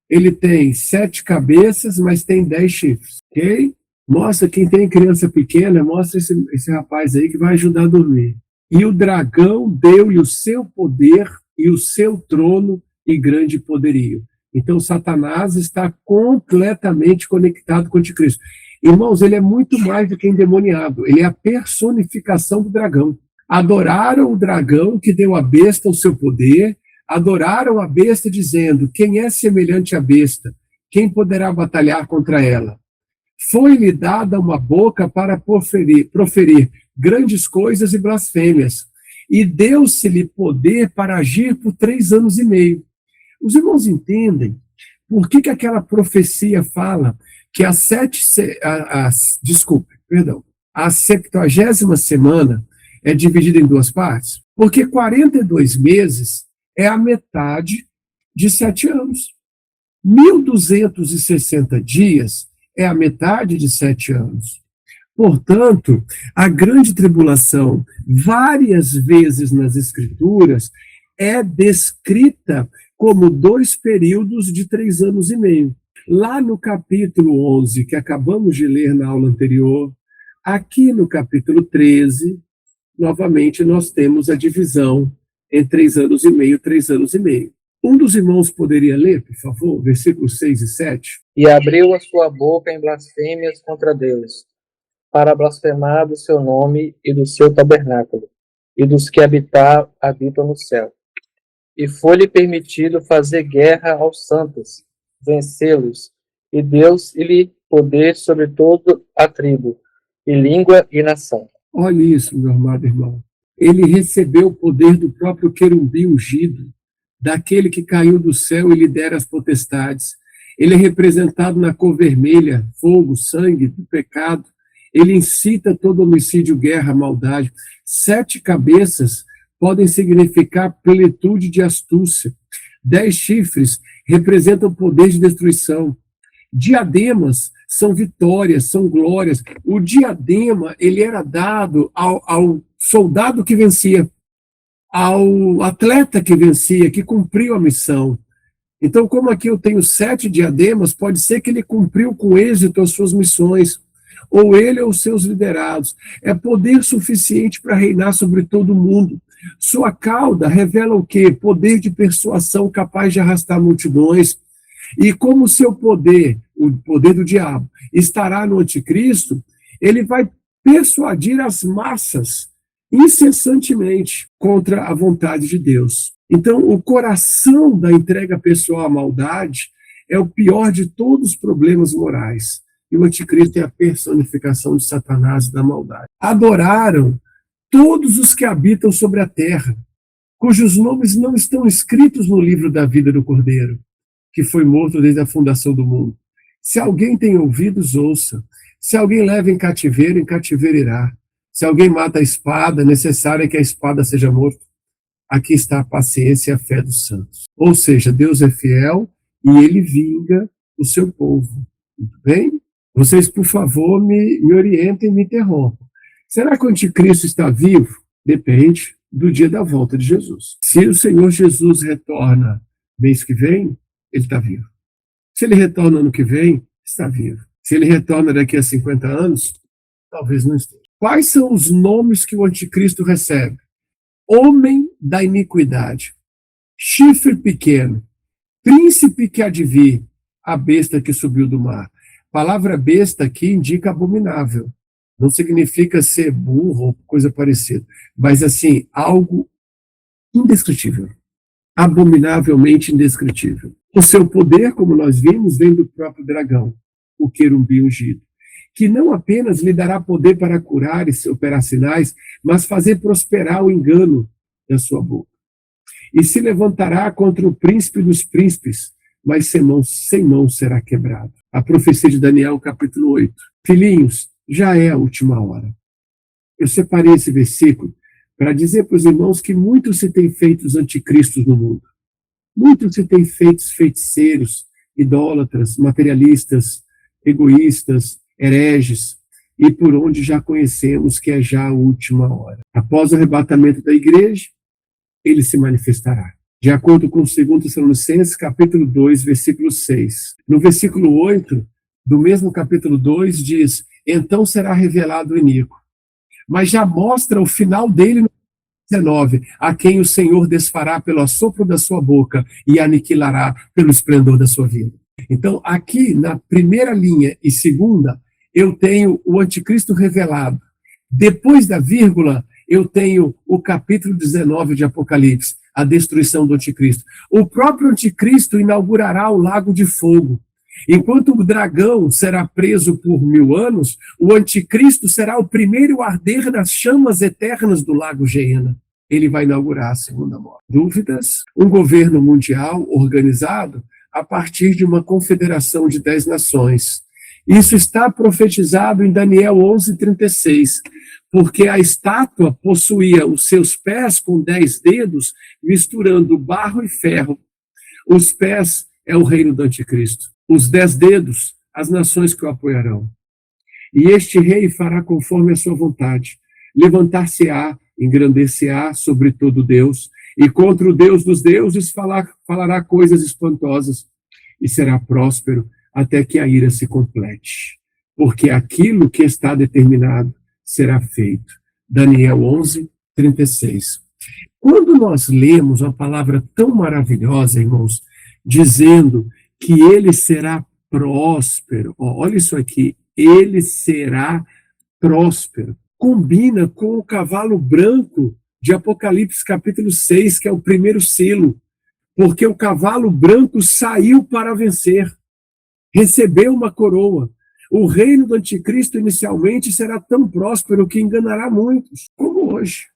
[SPEAKER 1] Ele tem 7 cabeças, mas tem 10 chifres. Ok? Mostra, quem tem criança pequena, mostra esse rapaz aí que vai ajudar a dormir. E o dragão deu-lhe o seu poder e o seu trono e grande poderio. Então, Satanás está completamente conectado com o anticristo. Irmãos, ele é muito mais do que endemoniado. Ele é a personificação do dragão. Adoraram o dragão que deu à besta o seu poder, adoraram a besta dizendo: quem é semelhante à besta? Quem poderá batalhar contra ela? Foi-lhe dada uma boca para proferir grandes coisas e blasfêmias, e deu-se-lhe poder para agir por 3 anos e meio. Os irmãos entendem por que aquela profecia fala que a 70ª semana é dividida em 2 partes? Porque 42 meses é a metade de 7 anos. 1.260 dias é a metade de 7 anos. Portanto, a grande tribulação, várias vezes nas Escrituras, é descrita como 2 períodos de 3 anos e meio. Lá no capítulo 11, que acabamos de ler na aula anterior, aqui no capítulo 13, novamente nós temos a divisão em 3 anos e meio, 3 anos e meio. Um dos irmãos poderia ler, por favor, versículos 6 e 7?
[SPEAKER 7] E abriu a sua boca em blasfêmias contra Deus, para blasfemar do seu nome e do seu tabernáculo, e dos que habitam no céu. E foi-lhe permitido fazer guerra aos santos, vencê-los, e Deus-lhe poder sobre toda a tribo, e língua e nação.
[SPEAKER 1] Olha isso, meu amado irmão. Ele recebeu o poder do próprio querubim ungido, daquele que caiu do céu e lhe dera as potestades. Ele é representado na cor vermelha, fogo, sangue, do pecado. Ele incita todo homicídio, guerra, maldade. 7 cabeças podem significar plenitude de astúcia. 10 chifres representam poder de destruição. Diademas são vitórias, são glórias. O diadema, ele era dado ao soldado que vencia, ao atleta que vencia, que cumpriu a missão. Então, como aqui eu tenho 7 diademas, pode ser que ele cumpriu com êxito as suas missões, ou ele ou os seus liderados. É poder suficiente para reinar sobre todo mundo. Sua cauda revela o quê? Poder de persuasão capaz de arrastar multidões. E como o seu poder, o poder do diabo, estará no anticristo, ele vai persuadir as massas incessantemente contra a vontade de Deus. Então, o coração da entrega pessoal à maldade é o pior de todos os problemas morais. E o anticristo é a personificação de Satanás e da maldade. Adoraram todos os que habitam sobre a terra, cujos nomes não estão escritos no livro da vida do Cordeiro, que foi morto desde a fundação do mundo. Se alguém tem ouvidos, ouça. Se alguém leva em cativeiro irá. Se alguém mata a espada, é necessário que a espada seja morta. Aqui está a paciência e a fé dos santos. Ou seja, Deus é fiel e ele vinga o seu povo. Muito bem? Vocês, por favor, me orientem e me interrompam. Será que o anticristo está vivo? Depende do dia da volta de Jesus. Se o Senhor Jesus retorna mês que vem, ele está vivo. Se ele retorna ano que vem, está vivo. Se ele retorna daqui a 50 anos, talvez não esteja. Quais são os nomes que o anticristo recebe? Homem da iniquidade, chifre pequeno, príncipe que há de vir, a besta que subiu do mar. A palavra besta aqui indica abominável. Não significa ser burro ou coisa parecida, mas assim, algo indescritível. Abominavelmente indescritível. O seu poder, como nós vimos, vem do próprio dragão, o querubim ungido, que não apenas lhe dará poder para curar e operar sinais, mas fazer prosperar o engano da sua boca. E se levantará contra o príncipe dos príncipes, mas sem mão será quebrado. A profecia de Daniel, capítulo 8. Filhinhos, já é a última hora. Eu separei esse versículo para dizer para os irmãos que muito se tem feito os anticristos no mundo. Muito se tem feito feiticeiros, idólatras, materialistas, egoístas, hereges, e por onde já conhecemos que é já a última hora. Após o arrebatamento da igreja, ele se manifestará. De acordo com 2 Tessalonicenses, capítulo 2, versículo 6. No versículo 8, do mesmo capítulo 2, diz: então será revelado o iníquo. Mas já mostra o final dele no 19, a quem o Senhor desfará pelo assopro da sua boca e aniquilará pelo esplendor da sua vida. Então, aqui na primeira linha e segunda, eu tenho o anticristo revelado. Depois da vírgula, eu tenho o capítulo 19 de Apocalipse, a destruição do anticristo. O próprio anticristo inaugurará o lago de fogo. Enquanto o dragão será preso por 1000 anos, o anticristo será o primeiro a arder nas chamas eternas do lago Geena. Ele vai inaugurar a segunda morte. Dúvidas? Um governo mundial organizado a partir de uma confederação de 10 nações. Isso está profetizado em Daniel 11:36, porque a estátua possuía os seus pés com 10 dedos, misturando barro e ferro. Os pés é o reino do anticristo. Os 10 dedos, as nações que o apoiarão. E este rei fará conforme a sua vontade. Levantar-se-á, engrandecer-á sobre todo Deus, e contra o Deus dos deuses falará coisas espantosas, e será próspero até que a ira se complete. Porque aquilo que está determinado será feito. Daniel 11:36. Quando nós lemos uma palavra tão maravilhosa, irmãos, dizendo que ele será próspero, olha isso aqui, ele será próspero, combina com o cavalo branco de Apocalipse capítulo 6, que é o primeiro selo, porque o cavalo branco saiu para vencer, recebeu uma coroa. O reino do anticristo inicialmente será tão próspero que enganará muitos, como hoje.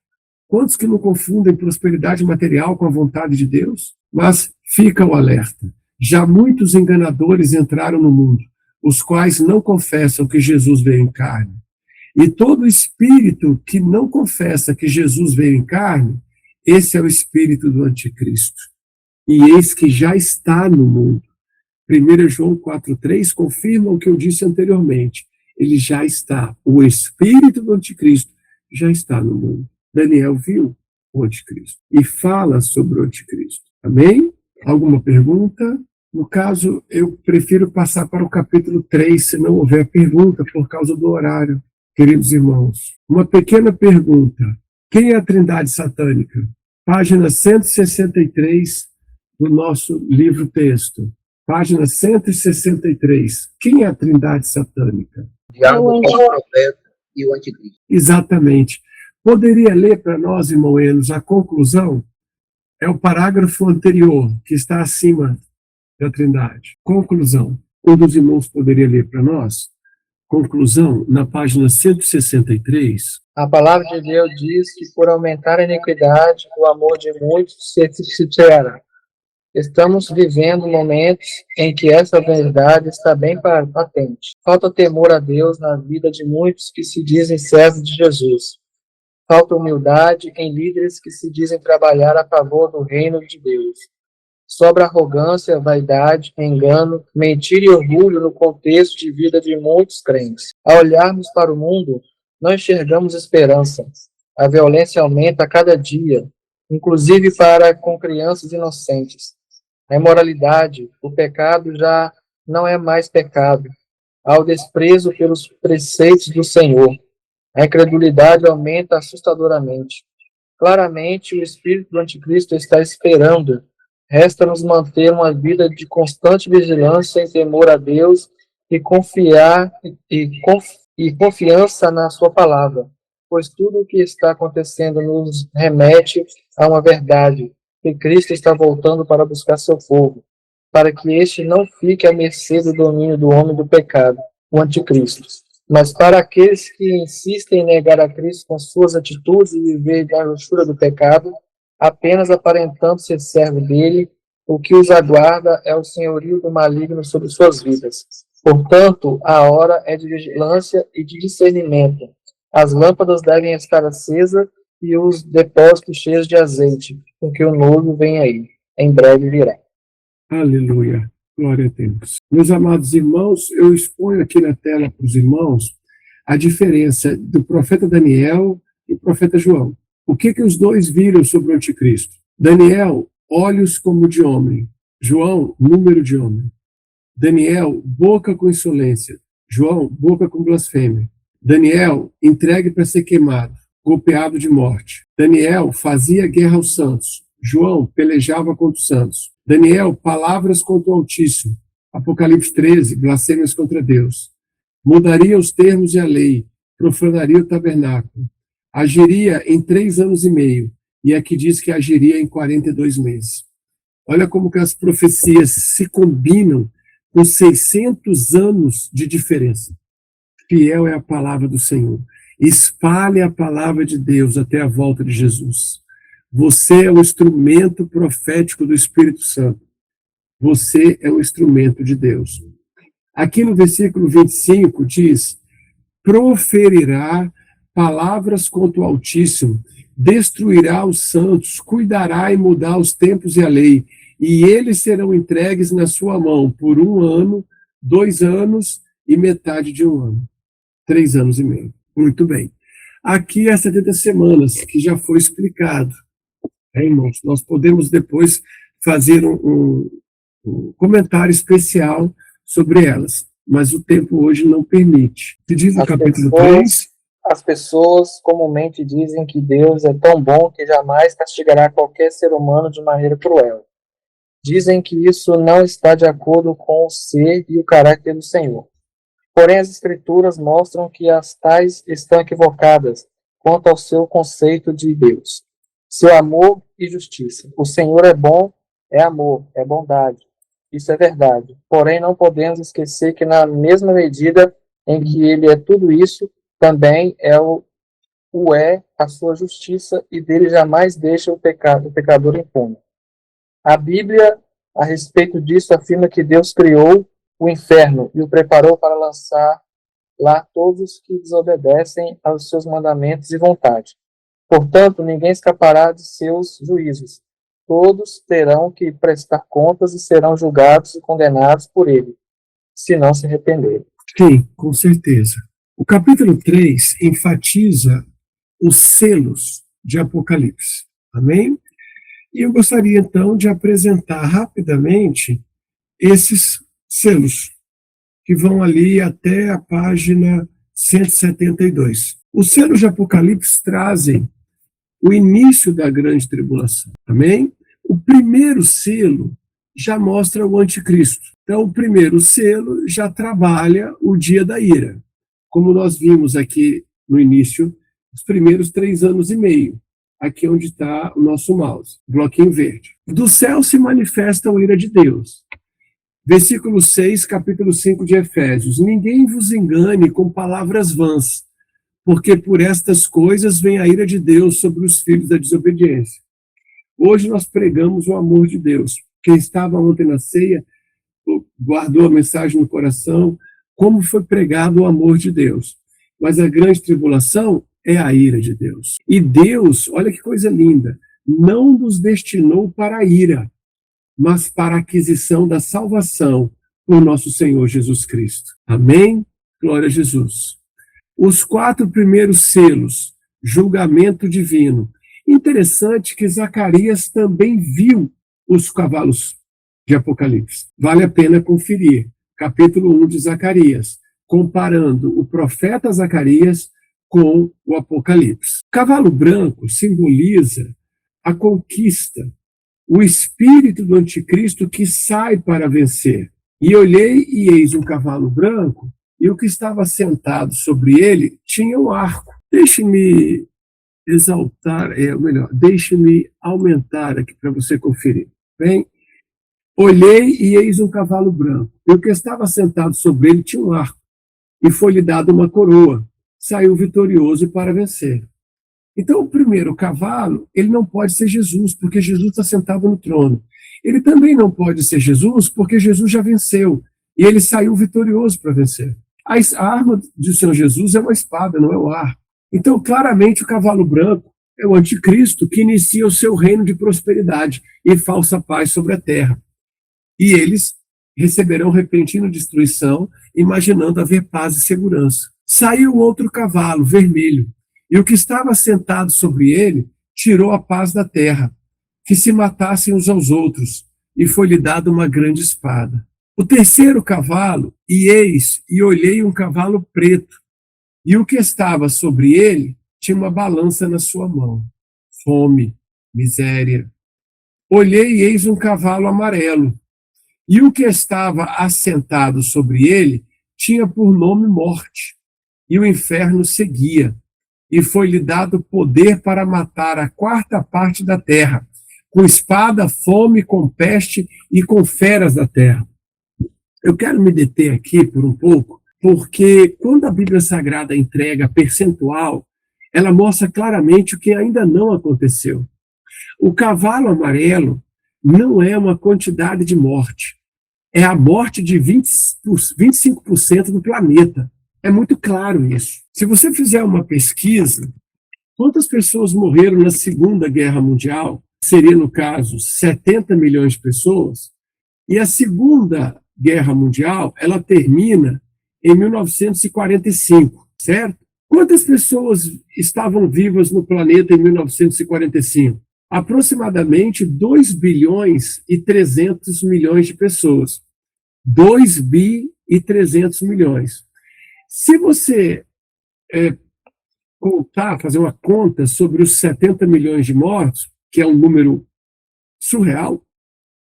[SPEAKER 1] Quantos que não confundem prosperidade material com a vontade de Deus? Mas fica o alerta. Já muitos enganadores entraram no mundo, os quais não confessam que Jesus veio em carne. E todo espírito que não confessa que Jesus veio em carne, esse é o espírito do anticristo. E eis que já está no mundo. 1 João 4:3 confirma o que eu disse anteriormente. Ele já está. O espírito do anticristo já está no mundo. Daniel viu o anticristo e fala sobre o anticristo. Amém? Alguma pergunta? No caso, eu prefiro passar para o capítulo 3, se não houver pergunta, por causa do horário, queridos irmãos. Uma pequena pergunta. Quem é a Trindade Satânica? Página 163 do nosso livro-texto. Página 163. Quem é a Trindade Satânica?
[SPEAKER 7] O diabo, o profeta e o anticristo.
[SPEAKER 1] Exatamente. Poderia ler para nós, irmão Enos, a conclusão? É o parágrafo anterior, que está acima da Trindade. Conclusão. Um dos irmãos poderia ler para nós? Conclusão, na página 163.
[SPEAKER 7] A palavra de Deus diz que por aumentar a iniquidade, o amor de muitos se esfriará. Estamos vivendo momentos em que essa verdade está bem patente. Falta temor a Deus na vida de muitos que se dizem servos de Jesus. Falta humildade em líderes que se dizem trabalhar a favor do reino de Deus. Sobra arrogância, vaidade, engano, mentira e orgulho no contexto de vida de muitos crentes. Ao olharmos para o mundo, não enxergamos esperança. A violência aumenta a cada dia, inclusive para com crianças inocentes. A imoralidade, o pecado já não é mais pecado. Há o desprezo pelos preceitos do Senhor. A incredulidade aumenta assustadoramente. Claramente, o espírito do anticristo está esperando. Resta-nos manter uma vida de constante vigilância em temor a Deus e confiança na sua palavra, pois tudo o que está acontecendo nos remete a uma verdade, que Cristo está voltando para buscar seu povo, para que este não fique à mercê do domínio do homem do pecado, o anticristo. Mas para aqueles que insistem em negar a Cristo com suas atitudes e viver na luxúria do pecado, apenas aparentando ser servo dele, o que os aguarda é o senhorio do maligno sobre suas vidas. Portanto, a hora é de vigilância e de discernimento. As lâmpadas devem estar acesas e os depósitos cheios de azeite, porque o noivo vem aí. Em breve virá.
[SPEAKER 1] Aleluia. Glória a Deus. Meus amados irmãos, eu exponho aqui na tela para os irmãos a diferença do profeta Daniel e o profeta João. O que os dois viram sobre o anticristo? Daniel, olhos como de homem. João, número de homem. Daniel, boca com insolência. João, boca com blasfêmia. Daniel, entregue para ser queimado, golpeado de morte. Daniel, fazia guerra aos santos. João, pelejava contra os santos. Daniel, palavras contra o Altíssimo. Apocalipse 13, blasfêmias contra Deus. Mudaria os termos e a lei, profanaria o tabernáculo. agiria em 3 anos e meio, e aqui diz que agiria em 42 meses. Olha como que as profecias se combinam com 600 anos de diferença. Fiel é a palavra do Senhor. Espalhe a palavra de Deus até a volta de Jesus. Você é o instrumento profético do Espírito Santo. Você é um instrumento de Deus. Aqui no versículo 25 diz: proferirá palavras contra o Altíssimo, destruirá os santos, cuidará em mudar os tempos e a lei, e eles serão entregues na sua mão por 1 ano, 2 anos e metade de 1 ano. 3 anos e meio. Muito bem. Aqui as 70 semanas, que já foi explicado. Irmãos, nós podemos depois fazer um comentário especial sobre elas, mas o tempo hoje não permite. Que diz no capítulo 3?
[SPEAKER 7] As pessoas comumente dizem que Deus é tão bom que jamais castigará qualquer ser humano de maneira cruel. Dizem que isso não está de acordo com o ser e o caráter do Senhor. Porém, as Escrituras mostram que as tais estão equivocadas quanto ao seu conceito de Deus, seu amor e justiça. O Senhor é bom, é amor, é bondade. Isso é verdade. Porém, não podemos esquecer que na mesma medida em que Ele é tudo isso, também é a sua justiça, e dele jamais deixa o pecador impune. A Bíblia, a respeito disso, afirma que Deus criou o inferno e o preparou para lançar lá todos os que desobedecem aos seus mandamentos e vontade. Portanto, ninguém escapará de seus juízos. Todos terão que prestar contas e serão julgados e condenados por ele, se não se arrependerem.
[SPEAKER 1] Sim, com certeza. O capítulo 3 enfatiza os selos de Apocalipse. Amém? E eu gostaria, então, de apresentar rapidamente esses selos, que vão ali até a página 172. Os selos de Apocalipse trazem o início da grande tribulação. Amém? O primeiro selo já mostra o anticristo. Então, o primeiro selo já trabalha o dia da ira. Como nós vimos aqui no início, os primeiros 3 anos e meio. Aqui onde está o nosso mouse, bloquinho verde. Do céu se manifesta a ira de Deus. Versículo 6, capítulo 5 de Efésios. Ninguém vos engane com palavras vãs, porque por estas coisas vem a ira de Deus sobre os filhos da desobediência. Hoje nós pregamos o amor de Deus. Quem estava ontem na ceia guardou a mensagem no coração, como foi pregado o amor de Deus. Mas a grande tribulação é a ira de Deus. E Deus, olha que coisa linda, não nos destinou para a ira, mas para a aquisição da salvação por nosso Senhor Jesus Cristo. Amém? Glória a Jesus. Os 4 primeiros selos, julgamento divino. Interessante que Zacarias também viu os cavalos de Apocalipse. Vale a pena conferir. Capítulo 1 de Zacarias, comparando o profeta Zacarias com o Apocalipse. O cavalo branco simboliza a conquista, o espírito do anticristo que sai para vencer. E olhei, e eis um cavalo branco, e o que estava sentado sobre ele tinha um arco. Deixe-me exaltar, deixe-me aumentar aqui para você conferir. Bem, olhei, e eis um cavalo branco, e o que estava sentado sobre ele tinha um arco, e foi-lhe dada uma coroa. Saiu vitorioso para vencer. Então, o primeiro cavalo, ele não pode ser Jesus, porque Jesus está sentado no trono. Ele também não pode ser Jesus, porque Jesus já venceu, e ele saiu vitorioso para vencer. A arma do Senhor Jesus é uma espada, não é um arco. Então, claramente, o cavalo branco é o anticristo que inicia o seu reino de prosperidade e falsa paz sobre a terra. E eles receberão repentina destruição, imaginando haver paz e segurança. Saiu outro cavalo, vermelho, e o que estava sentado sobre ele tirou a paz da terra, que se matassem uns aos outros, e foi-lhe dada uma grande espada. O terceiro cavalo, e eis, e olhei um cavalo preto, e o que estava sobre ele tinha uma balança na sua mão. Fome, miséria. Olhei, e eis um cavalo amarelo, e o que estava assentado sobre ele tinha por nome Morte, e o inferno seguia. e foi-lhe dado poder para matar a quarta parte da terra, com espada, fome, com peste e com feras da terra. Eu quero me deter aqui por um pouco, porque quando a Bíblia Sagrada entrega percentual, ela mostra claramente o que ainda não aconteceu. O cavalo amarelo não é uma quantidade de morte, é a morte de 25% do planeta. É muito claro isso. Se você fizer uma pesquisa, quantas pessoas morreram na Segunda Guerra Mundial, seria, no caso, 70 milhões de pessoas, e a Segunda Guerra Mundial, ela termina em 1945, certo? Quantas pessoas estavam vivas no planeta em 1945? Aproximadamente 2 bilhões e 300 milhões de pessoas. 2 bi e 300 milhões. Se você fazer uma conta sobre os 70 milhões de mortos, que é um número surreal,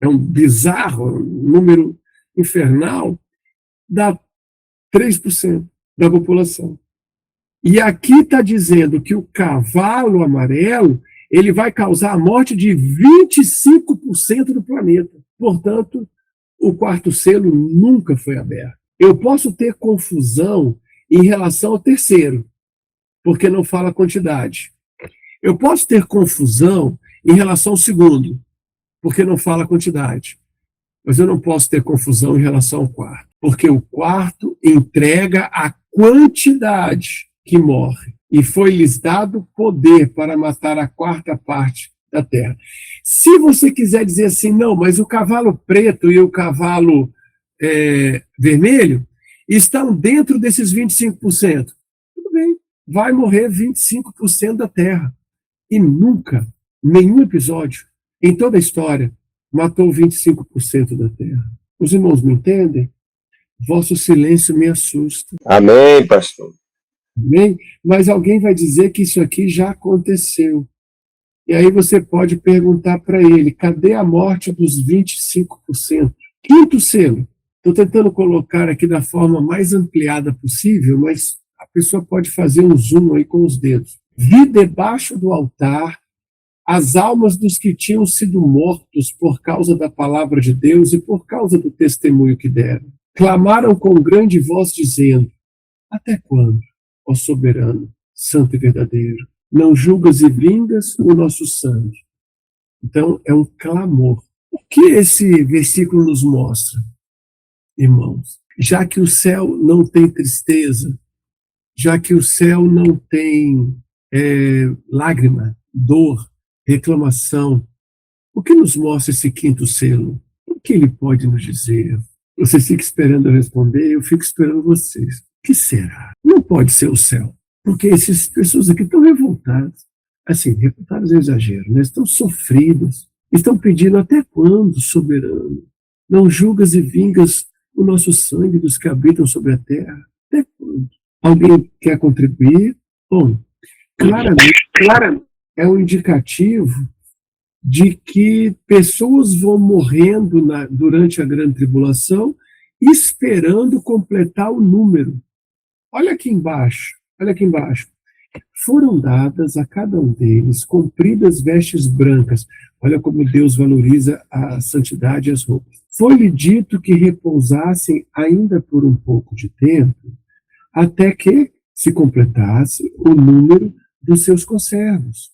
[SPEAKER 1] é um bizarro, um número infernal, dá 3% da população. E aqui está dizendo que o cavalo amarelo ele vai causar a morte de 25% do planeta. Portanto, o quarto selo nunca foi aberto. Eu posso ter confusão em relação ao terceiro, porque não fala quantidade. Eu posso ter confusão em relação ao segundo, porque não fala quantidade. Mas eu não posso ter confusão em relação ao quarto, porque o quarto entrega a quantidade que morre, e foi-lhes dado poder para matar a quarta parte da terra. Se você quiser dizer assim, não, mas o cavalo preto e o cavalo vermelho estão dentro desses 25%, tudo bem, vai morrer 25% da terra. E nunca, nenhum episódio, em toda a história, matou 25% da terra. Os irmãos me entendem? Vosso silêncio me assusta.
[SPEAKER 2] Amém, pastor.
[SPEAKER 1] Amém? Mas alguém vai dizer que isso aqui já aconteceu. E aí você pode perguntar para ele, cadê a morte dos 25%? Quinto selo. Estou tentando colocar aqui da forma mais ampliada possível, mas a pessoa pode fazer um zoom aí com os dedos. Vi debaixo do altar as almas dos que tinham sido mortos por causa da palavra de Deus e por causa do testemunho que deram. Clamaram com grande voz, dizendo, até quando, ó soberano, santo e verdadeiro, não julgas e vingas o nosso sangue? Então, é um clamor. O que esse versículo nos mostra, irmãos? Já que o céu não tem tristeza, já que o céu não tem lágrima, dor, reclamação, o que nos mostra esse quinto selo? O que ele pode nos dizer? Você fica esperando eu responder, eu fico esperando vocês. O que será? Não pode ser o céu, porque essas pessoas aqui estão revoltadas. Assim, revoltadas é exagero, né? Estão sofridas, estão pedindo até quando, soberano? Não julgas e vingas o nosso sangue dos que habitam sobre a terra? Até quando? Alguém quer contribuir? Bom, claramente é um indicativo de que pessoas vão morrendo durante a grande tribulação, esperando completar o número. Olha aqui embaixo. Foram dadas a cada um deles compridas vestes brancas. Olha como Deus valoriza a santidade e as roupas. Foi-lhe dito que repousassem ainda por um pouco de tempo, até que se completasse o número dos seus conservos,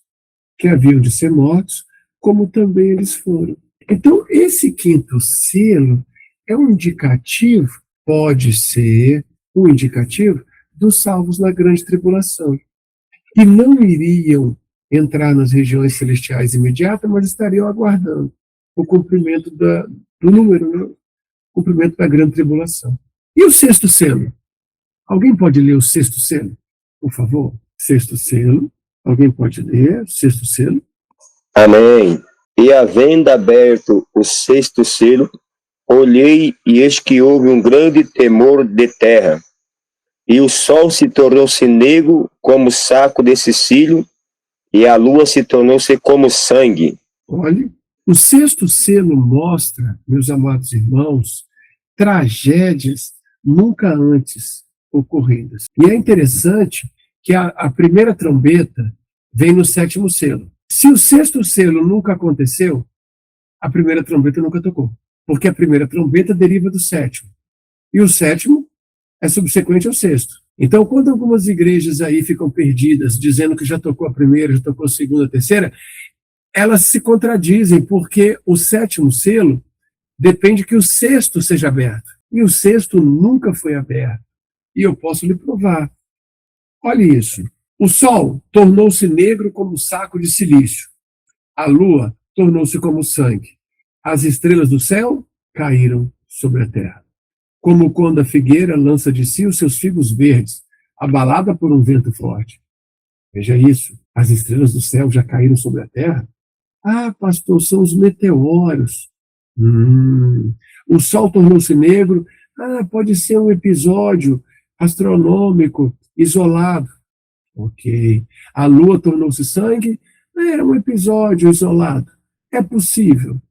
[SPEAKER 1] que haviam de ser mortos, como também eles foram. Então, esse quinto selo é um indicativo, pode ser um indicativo dos salvos na grande tribulação, que não iriam entrar nas regiões celestiais imediatas, mas estariam aguardando o cumprimento do número, né? O cumprimento da grande tribulação. E o sexto selo? Alguém pode ler o sexto selo, por favor? Sexto selo. Alguém pode ler o sexto selo?
[SPEAKER 2] Amém. E havendo aberto o sexto selo, olhei e eis que houve um grande temor de terra, e o sol se tornou-se negro como saco de cecílio, e a lua se tornou-se como sangue.
[SPEAKER 1] Olhe, o sexto selo mostra, meus amados irmãos, tragédias nunca antes ocorridas. E é interessante que a primeira trombeta vem no 7º selo. Se o 6º selo nunca aconteceu, a primeira trombeta nunca tocou, porque a primeira trombeta deriva do 7º, e o 7º é subsequente ao 6º. Então, quando algumas igrejas aí ficam perdidas, dizendo que já tocou a primeira, já tocou a segunda, a terceira, elas se contradizem, porque o 7º selo depende que o 6º seja aberto, e o 6º nunca foi aberto, e eu posso lhe provar. Olhe isso. O sol tornou-se negro como um saco de silício. A lua tornou-se como sangue. As estrelas do céu caíram sobre a terra. Como quando a figueira lança de si os seus figos verdes, abalada por um vento forte. Veja isso. As estrelas do céu já caíram sobre a terra? Ah, pastor, são os meteoros. O sol tornou-se negro? Ah, pode ser um episódio astronômico isolado. Ok. A lua tornou-se sangue? É um episódio isolado. É possível.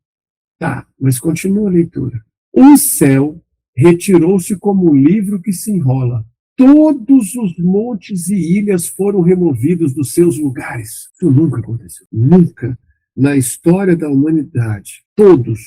[SPEAKER 1] Tá, mas continua a leitura. O céu retirou-se como um livro que se enrola. Todos os montes e ilhas foram removidos dos seus lugares. Isso nunca aconteceu. Nunca na história da humanidade. Todos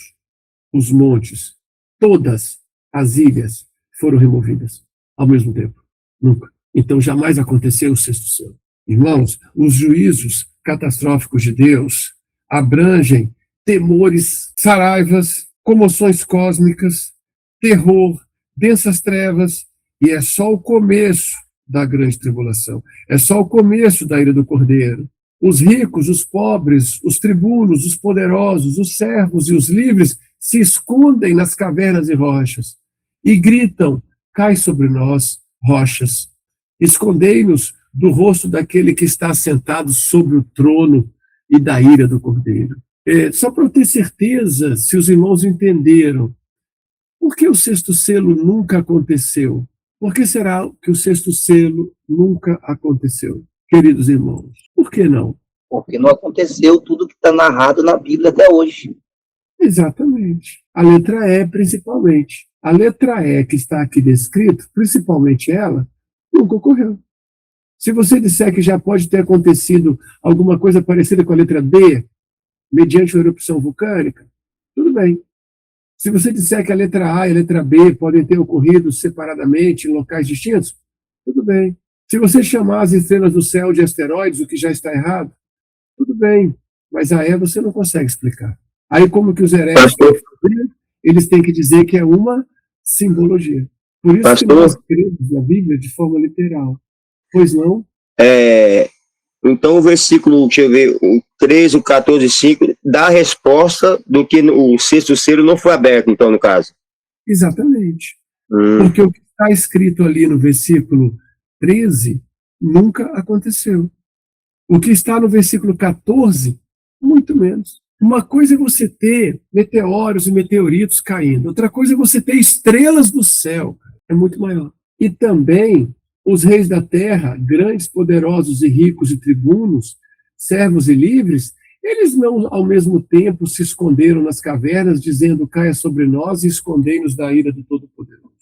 [SPEAKER 1] os montes, todas as ilhas foram removidas ao mesmo tempo. Nunca. Então, jamais aconteceu o 6º selo. Irmãos, os juízos catastróficos de Deus abrangem temores, saraivas, comoções cósmicas, terror, densas trevas, e é só o começo da grande tribulação. É só o começo da ira do Cordeiro. Os ricos, os pobres, os tribunos, os poderosos, os servos e os livres se escondem nas cavernas e rochas e gritam: cai sobre nós, rochas. Escondei-nos do rosto daquele que está sentado sobre o trono e da ira do Cordeiro. Só para eu ter certeza, se os irmãos entenderam, por que o 6º selo nunca aconteceu? Por que será que o 6º selo nunca aconteceu, queridos irmãos? Por que não?
[SPEAKER 9] Porque não aconteceu tudo que está narrado na Bíblia até hoje.
[SPEAKER 1] Exatamente. A letra E, principalmente. A letra E que está aqui descrito, principalmente ela, nunca ocorreu. Se você disser que já pode ter acontecido alguma coisa parecida com a letra B, mediante uma erupção vulcânica, tudo bem. Se você disser que a letra A e a letra B podem ter ocorrido separadamente em locais distintos, tudo bem. Se você chamar as estrelas do céu de asteroides, o que já está errado, tudo bem. Mas a E você não consegue explicar. Aí como que os hereges têm que fazer? Eles têm que dizer que é uma simbologia. Por isso que nós cremos na Bíblia de forma literal. Pois não?
[SPEAKER 2] Então o versículo, deixa eu ver, o 13, o 14 e 5, dá a resposta do que o 6º selo não foi aberto, então, no caso.
[SPEAKER 1] Exatamente. Porque o que está escrito ali no versículo 13 nunca aconteceu. O que está no versículo 14, muito menos. Uma coisa é você ter meteoros e meteoritos caindo, outra coisa é você ter estrelas do céu. É muito maior. E também os reis da terra, grandes, poderosos e ricos e tribunos, servos e livres, eles não, ao mesmo tempo, se esconderam nas cavernas, dizendo: caia sobre nós e escondei-nos da ira do Todo-Poderoso.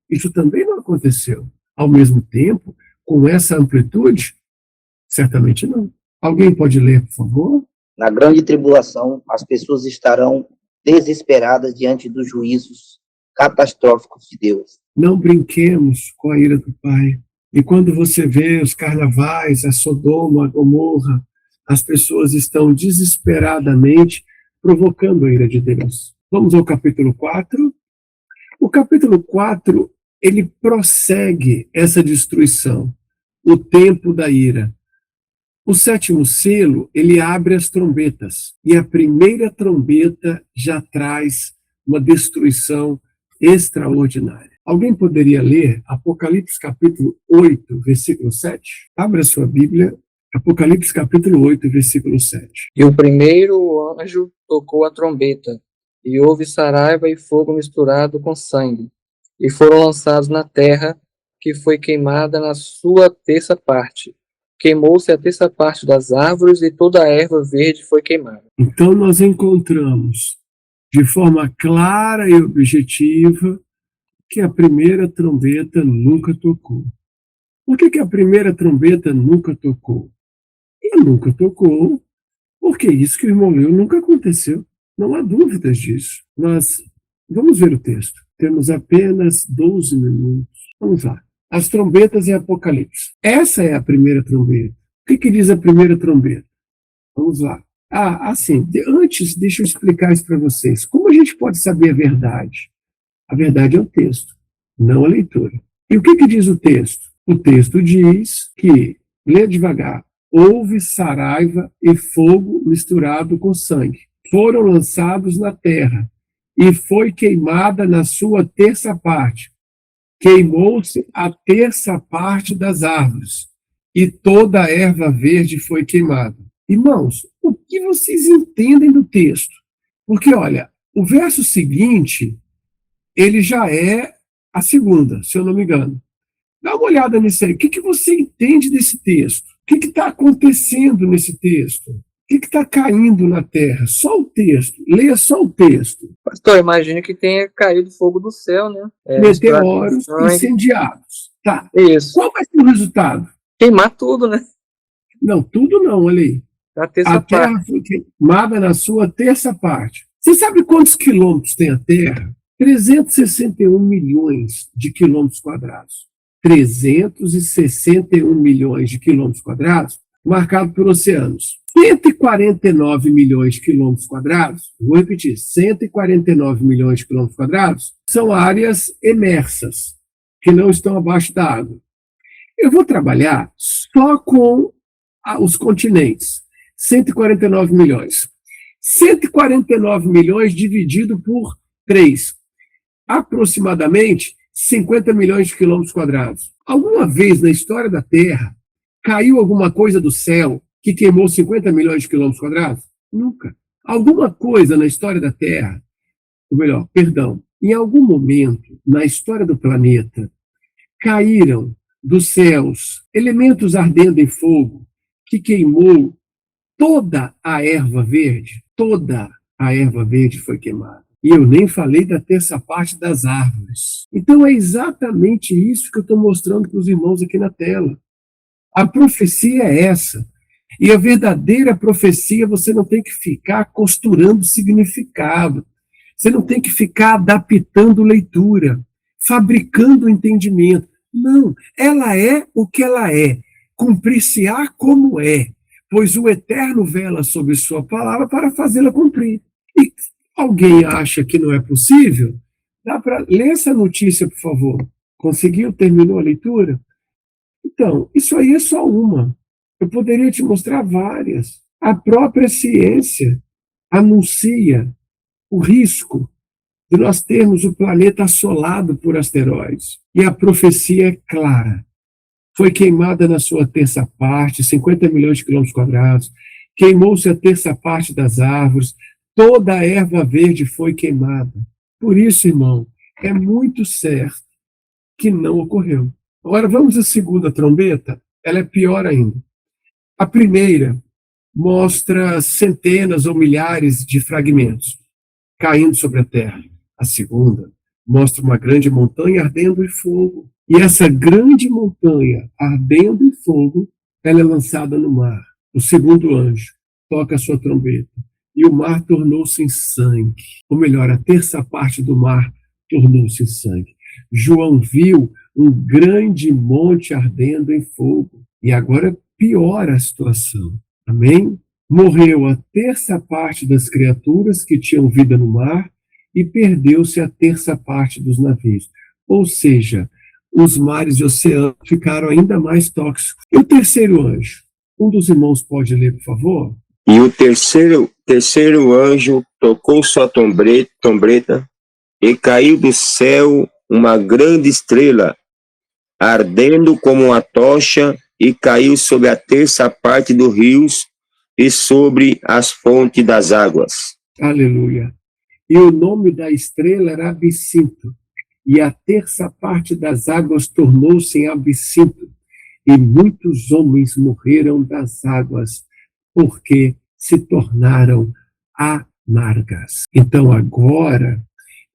[SPEAKER 1] Isso também não aconteceu. Ao mesmo tempo, com essa amplitude, certamente não. Alguém pode ler, por favor?
[SPEAKER 9] Na grande tribulação, as pessoas estarão desesperadas diante dos juízos catastróficos de Deus.
[SPEAKER 1] Não brinquemos com a ira do Pai. E quando você vê os carnavais, a Sodoma, a Gomorra, as pessoas estão desesperadamente provocando a ira de Deus. Vamos ao capítulo 4. O capítulo 4, ele prossegue essa destruição, o tempo da ira. O 7º selo, ele abre as trombetas, e a primeira trombeta já traz uma destruição extraordinária. Alguém poderia ler Apocalipse capítulo 8, versículo 7? Abra a sua Bíblia, Apocalipse capítulo 8, versículo 7.
[SPEAKER 7] E o primeiro anjo tocou a trombeta, e houve saraiva e fogo misturado com sangue, e foram lançados na terra, que foi queimada na sua terça parte. Queimou-se a terça parte das árvores, e toda a erva verde foi queimada.
[SPEAKER 1] Então nós encontramos, de forma clara e objetiva, que a primeira trombeta nunca tocou. Por que a primeira trombeta nunca tocou? E nunca tocou, porque isso que o irmão leu nunca aconteceu. Não há dúvidas disso. Mas vamos ver o texto. Temos apenas 12 minutos. Vamos lá. As trombetas em Apocalipse. Essa é a primeira trombeta. O que diz a primeira trombeta? Vamos lá. Assim, antes, deixa eu explicar isso para vocês. Como a gente pode saber a verdade? A verdade é o texto, não a leitura. E o que diz o texto? O texto diz que, lê devagar, houve saraiva e fogo misturado com sangue. Foram lançados na terra, e foi queimada na sua terça parte. Queimou-se a terça parte das árvores, e toda a erva verde foi queimada. Irmãos, o que vocês entendem do texto? Porque, olha, o verso seguinte, ele já é a segunda, se eu não me engano. Dá uma olhada nisso aí. O que você entende desse texto? O que está acontecendo nesse texto? O que está caindo na terra? Só o texto. Leia só o texto.
[SPEAKER 7] Pastor, imagino que tenha caído fogo do céu, né?
[SPEAKER 1] Meteoros incendiados. Tá.
[SPEAKER 7] Isso.
[SPEAKER 1] Qual vai ser o resultado?
[SPEAKER 7] Queimar tudo, né?
[SPEAKER 1] Não, tudo não, olha aí. A terra foi queimada na sua terça parte. Você sabe quantos quilômetros tem a Terra? 361 milhões de quilômetros quadrados. 361 milhões de quilômetros quadrados, marcado por oceanos. 149 milhões de quilômetros quadrados, vou repetir, 149 milhões de quilômetros quadrados são áreas emersas, que não estão abaixo da água. Eu vou trabalhar só com os continentes, 149 milhões. 149 milhões dividido por 3, aproximadamente 50 milhões de quilômetros quadrados. Alguma vez na história da Terra caiu alguma coisa do céu que queimou 50 milhões de quilômetros quadrados? Nunca. Alguma coisa na história da Terra, ou melhor, perdão, em algum momento na história do planeta, caíram dos céus elementos ardendo em fogo que queimou toda a erva verde? Toda a erva verde foi queimada. E eu nem falei da terça parte das árvores. Então é exatamente isso que eu estou mostrando para os irmãos aqui na tela. A profecia é essa. E a verdadeira profecia, você não tem que ficar costurando significado. Você não tem que ficar adaptando leitura, fabricando entendimento. Não, ela é o que ela é. Cumprir-se-á como é, pois o Eterno vela sobre sua palavra para fazê-la cumprir. E alguém acha que não é possível? Dá para ler essa notícia, por favor. Conseguiu? Terminou a leitura? Então, isso aí é só uma. Eu poderia te mostrar várias. A própria ciência anuncia o risco de nós termos o planeta assolado por asteroides. E a profecia é clara. Foi queimada na sua terça parte, 50 milhões de quilômetros quadrados. Queimou-se a terça parte das árvores. Toda a erva verde foi queimada. Por isso, irmão, é muito certo que não ocorreu. Agora vamos à segunda trombeta. Ela é pior ainda. A primeira mostra centenas ou milhares de fragmentos caindo sobre a terra. A segunda mostra uma grande montanha ardendo em fogo. E essa grande montanha ardendo em fogo, ela é lançada no mar. O segundo anjo toca a sua trombeta. E o mar tornou-se em sangue. Ou melhor, a terça parte do mar tornou-se em sangue. João viu um grande monte ardendo em fogo. E agora piora a situação. Amém? Morreu a terça parte das criaturas que tinham vida no mar e perdeu-se a terça parte dos navios. Ou seja, os mares e oceanos ficaram ainda mais tóxicos. E o terceiro anjo? Um dos irmãos pode ler, por favor?
[SPEAKER 2] E o terceiro anjo tocou sua trombeta e caiu do céu uma grande estrela, ardendo como uma tocha, e caiu sobre a terça parte dos rios e sobre as fontes das águas.
[SPEAKER 1] Aleluia. E o nome da estrela era Absinto, e a terça parte das águas tornou-se em absinto, e muitos homens morreram das águas, porque se tornaram amargas. Então agora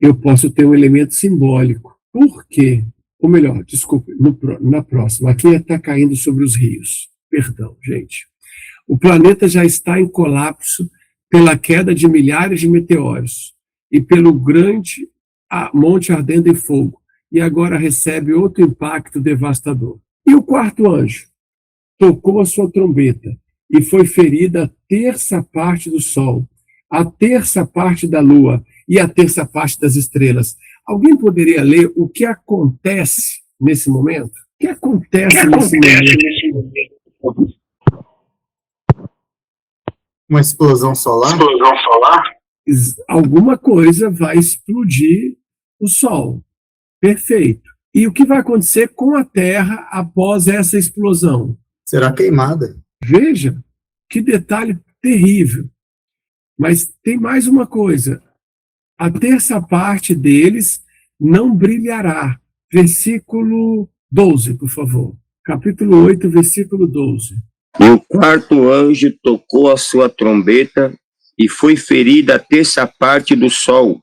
[SPEAKER 1] eu posso ter um elemento simbólico. Por quê? ou melhor, desculpe, na próxima, aqui está caindo sobre os rios. Perdão, gente. O planeta já está em colapso pela queda de milhares de meteoros e pelo grande monte ardendo em fogo, e agora recebe outro impacto devastador. E o quarto anjo tocou a sua trombeta, e foi ferida a terça parte do sol, a terça parte da lua e a terça parte das estrelas. Alguém poderia ler o que acontece nesse momento? O que acontece nesse momento?
[SPEAKER 4] Uma explosão solar?
[SPEAKER 1] Alguma coisa vai explodir o sol. Perfeito. E o que vai acontecer com a Terra após essa explosão?
[SPEAKER 4] Será queimada.
[SPEAKER 1] Veja, que detalhe terrível. Mas tem mais uma coisa. A terça parte deles não brilhará. Versículo 12, por favor. Capítulo 8, versículo 12.
[SPEAKER 2] E o quarto anjo tocou a sua trombeta, e foi ferida a terça parte do sol,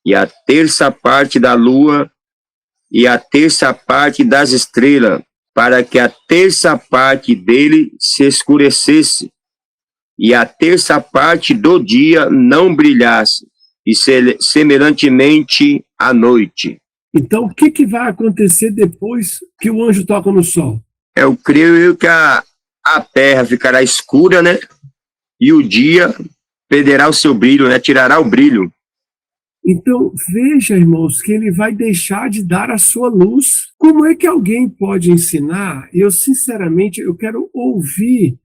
[SPEAKER 2] e a terça parte da lua, e a terça parte das estrelas, para que a terça parte dele se escurecesse, e a terça parte do dia não brilhasse, e semelhantemente à noite.
[SPEAKER 1] Então, o que vai acontecer depois que o anjo toca no sol?
[SPEAKER 2] Eu creio que a terra ficará escura, né? E o dia perderá o seu brilho, né? Tirará o brilho.
[SPEAKER 1] Então, veja, irmãos, que ele vai deixar de dar a sua luz. Como é que alguém pode ensinar? Eu, sinceramente, eu quero ouvir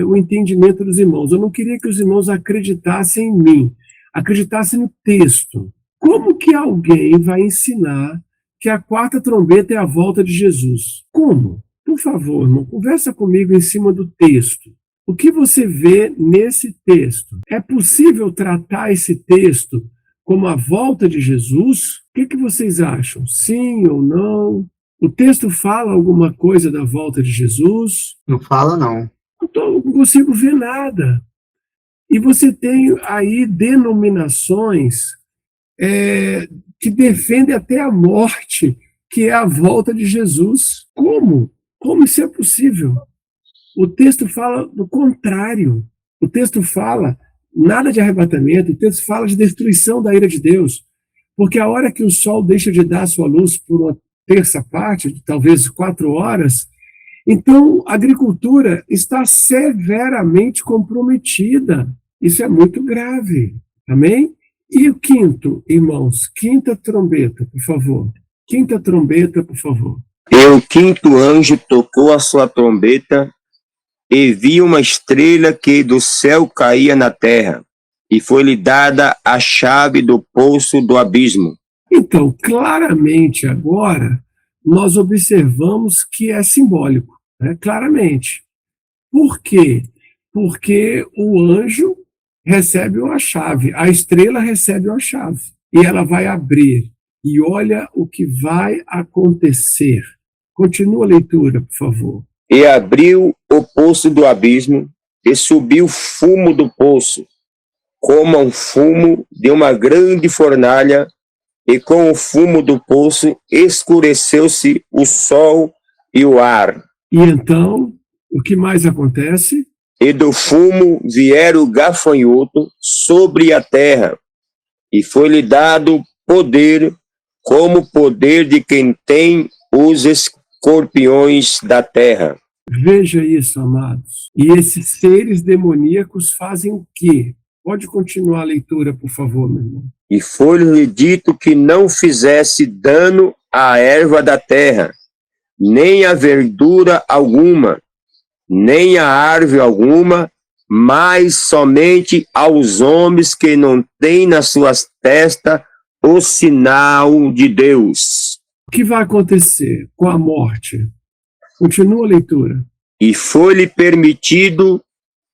[SPEAKER 1] o entendimento dos irmãos. Eu não queria que os irmãos acreditassem em mim, acreditassem no texto. Como que alguém vai ensinar que a quarta trombeta é a volta de Jesus? Como? Por favor, irmão, conversa comigo em cima do texto. O que você vê nesse texto? É possível tratar esse texto como a volta de Jesus? O que vocês acham? Sim ou não? O texto fala alguma coisa da volta de Jesus?
[SPEAKER 4] Não fala, não.
[SPEAKER 1] Não consigo ver nada. E você tem aí denominações que defendem até a morte, que é a volta de Jesus. Como? Como isso é possível? O texto fala do contrário. O texto fala nada de arrebatamento, o texto fala de destruição da ira de Deus. Porque a hora que o sol deixa de dar sua luz por uma terça parte, talvez 4 horas, então a agricultura está severamente comprometida. Isso é muito grave. Amém? E o quinto, irmãos, quinta trombeta, por favor. Quinta trombeta, por favor.
[SPEAKER 2] E o quinto anjo tocou a sua trombeta, e vi uma estrela que do céu caía na terra, e foi-lhe dada a chave do poço do abismo.
[SPEAKER 1] Então, claramente agora, nós observamos que é simbólico, né? Claramente. Por quê? Porque o anjo recebe uma chave, a estrela recebe uma chave, e ela vai abrir. E olha o que vai acontecer. Continua a leitura, por favor.
[SPEAKER 2] E abriu o poço do abismo, e subiu fumo do poço, como um fumo de uma grande fornalha, e com o fumo do poço escureceu-se o sol e o ar.
[SPEAKER 1] E então, o que mais acontece?
[SPEAKER 2] E do fumo vieram o gafanhoto sobre a terra, e foi-lhe dado poder, como o poder de quem tem os escorpiões da terra.
[SPEAKER 1] Veja isso, amados. E esses seres demoníacos fazem o quê? Pode continuar a leitura, por favor, meu irmão.
[SPEAKER 2] E foi-lhe dito que não fizesse dano à erva da terra, nem a verdura alguma, nem a árvore alguma, mas somente aos homens que não têm nas suas testas o sinal de Deus.
[SPEAKER 1] O que vai acontecer com a morte? Continua a leitura.
[SPEAKER 2] E foi-lhe permitido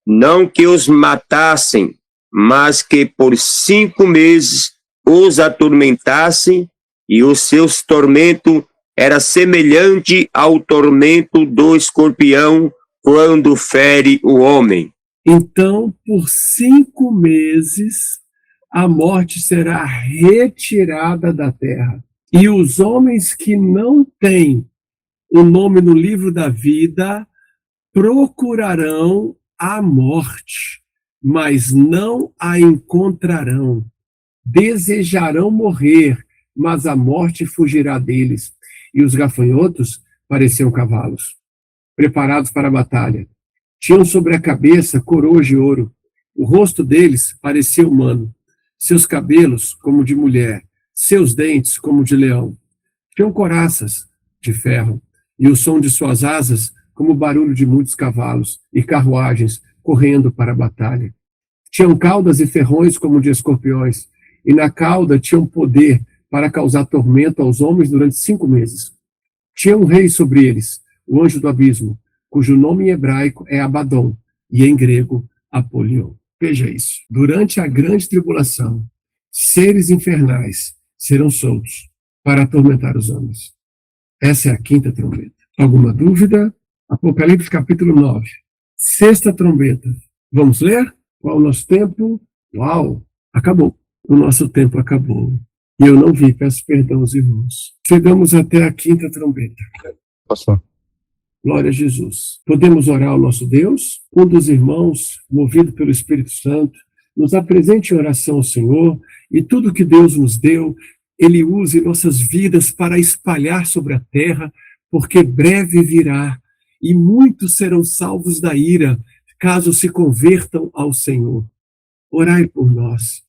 [SPEAKER 2] não que os matassem, mas que por 5 meses os atormentassem, e os seus tormentos era semelhante ao tormento do escorpião quando fere o homem.
[SPEAKER 1] Então, por 5 meses, a morte será retirada da terra. E os homens que não têm o nome no livro da vida procurarão a morte, mas não a encontrarão. Desejarão morrer, mas a morte fugirá deles. E os gafanhotos pareciam cavalos, preparados para a batalha. Tinham sobre a cabeça coroas de ouro. O rosto deles parecia humano. Seus cabelos como de mulher, seus dentes como de leão. Tinham coraças de ferro, e o som de suas asas como o barulho de muitos cavalos e carruagens correndo para a batalha. Tinham caudas e ferrões como de escorpiões, e na cauda tinham poder para causar tormento aos homens durante 5 meses. Tinha um rei sobre eles, o anjo do abismo, cujo nome em hebraico é Abaddon, e em grego, Apolion. Veja isso. Durante a grande tribulação, seres infernais serão soltos para atormentar os homens. Essa é a 5ª trombeta. Alguma dúvida? Apocalipse capítulo 9. 6ª trombeta. Vamos ler? Qual o nosso tempo? Uau! Acabou. O nosso tempo acabou. E eu não vi, peço perdão aos irmãos. Chegamos até a 5ª trombeta.
[SPEAKER 3] Pastor.
[SPEAKER 1] Glória a Jesus. Podemos orar ao nosso Deus? Um dos irmãos, movido pelo Espírito Santo, nos apresente em oração ao Senhor, e tudo que Deus nos deu, Ele use em nossas vidas para espalhar sobre a terra, porque breve virá, e muitos serão salvos da ira, caso se convertam ao Senhor. Orai por nós.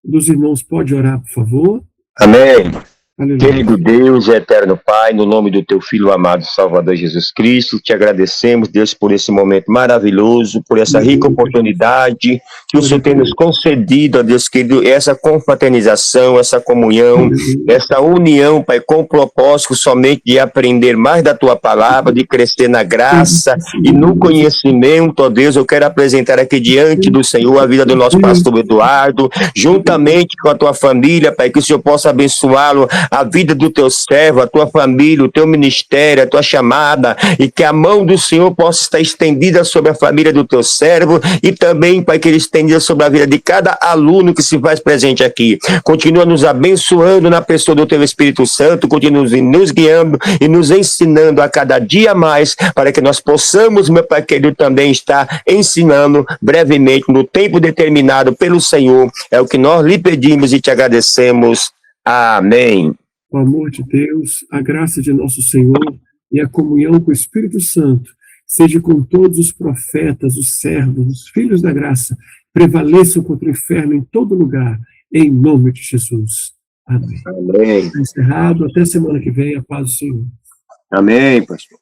[SPEAKER 1] Um dos irmãos pode orar, por favor?
[SPEAKER 2] Amém.
[SPEAKER 1] Aleluia.
[SPEAKER 2] Querido Deus, eterno Pai, no nome do teu Filho amado Salvador Jesus Cristo, te agradecemos, Deus, por esse momento maravilhoso, por essa rica oportunidade que o Senhor tem nos concedido, ó Deus querido, essa confraternização, essa comunhão, essa união, Pai, com o propósito somente de aprender mais da tua palavra, de crescer na graça e no conhecimento, ó Deus. Eu quero apresentar aqui diante do Senhor a vida do nosso pastor Eduardo, juntamente com a tua família, Pai, que o Senhor possa abençoá-lo, a vida do teu servo, a tua família, o teu ministério, a tua chamada, e que a mão do Senhor possa estar estendida sobre a família do teu servo, e também, Pai, que ele estendida sobre a vida de cada aluno que se faz presente aqui. Continua nos abençoando na pessoa do teu Espírito Santo, continua nos guiando e nos ensinando a cada dia mais, para que nós possamos, meu Pai querido, também estar ensinando brevemente, no tempo determinado pelo Senhor. É o que nós lhe pedimos e te agradecemos. Amém.
[SPEAKER 1] O amor de Deus, a graça de nosso Senhor e a comunhão com o Espírito Santo seja com todos os profetas, os servos, os filhos da graça, prevaleçam contra o inferno em todo lugar, em nome de Jesus. Amém.
[SPEAKER 2] Amém.
[SPEAKER 1] Está encerrado. Até semana que vem. A paz do Senhor.
[SPEAKER 2] Amém, pastor.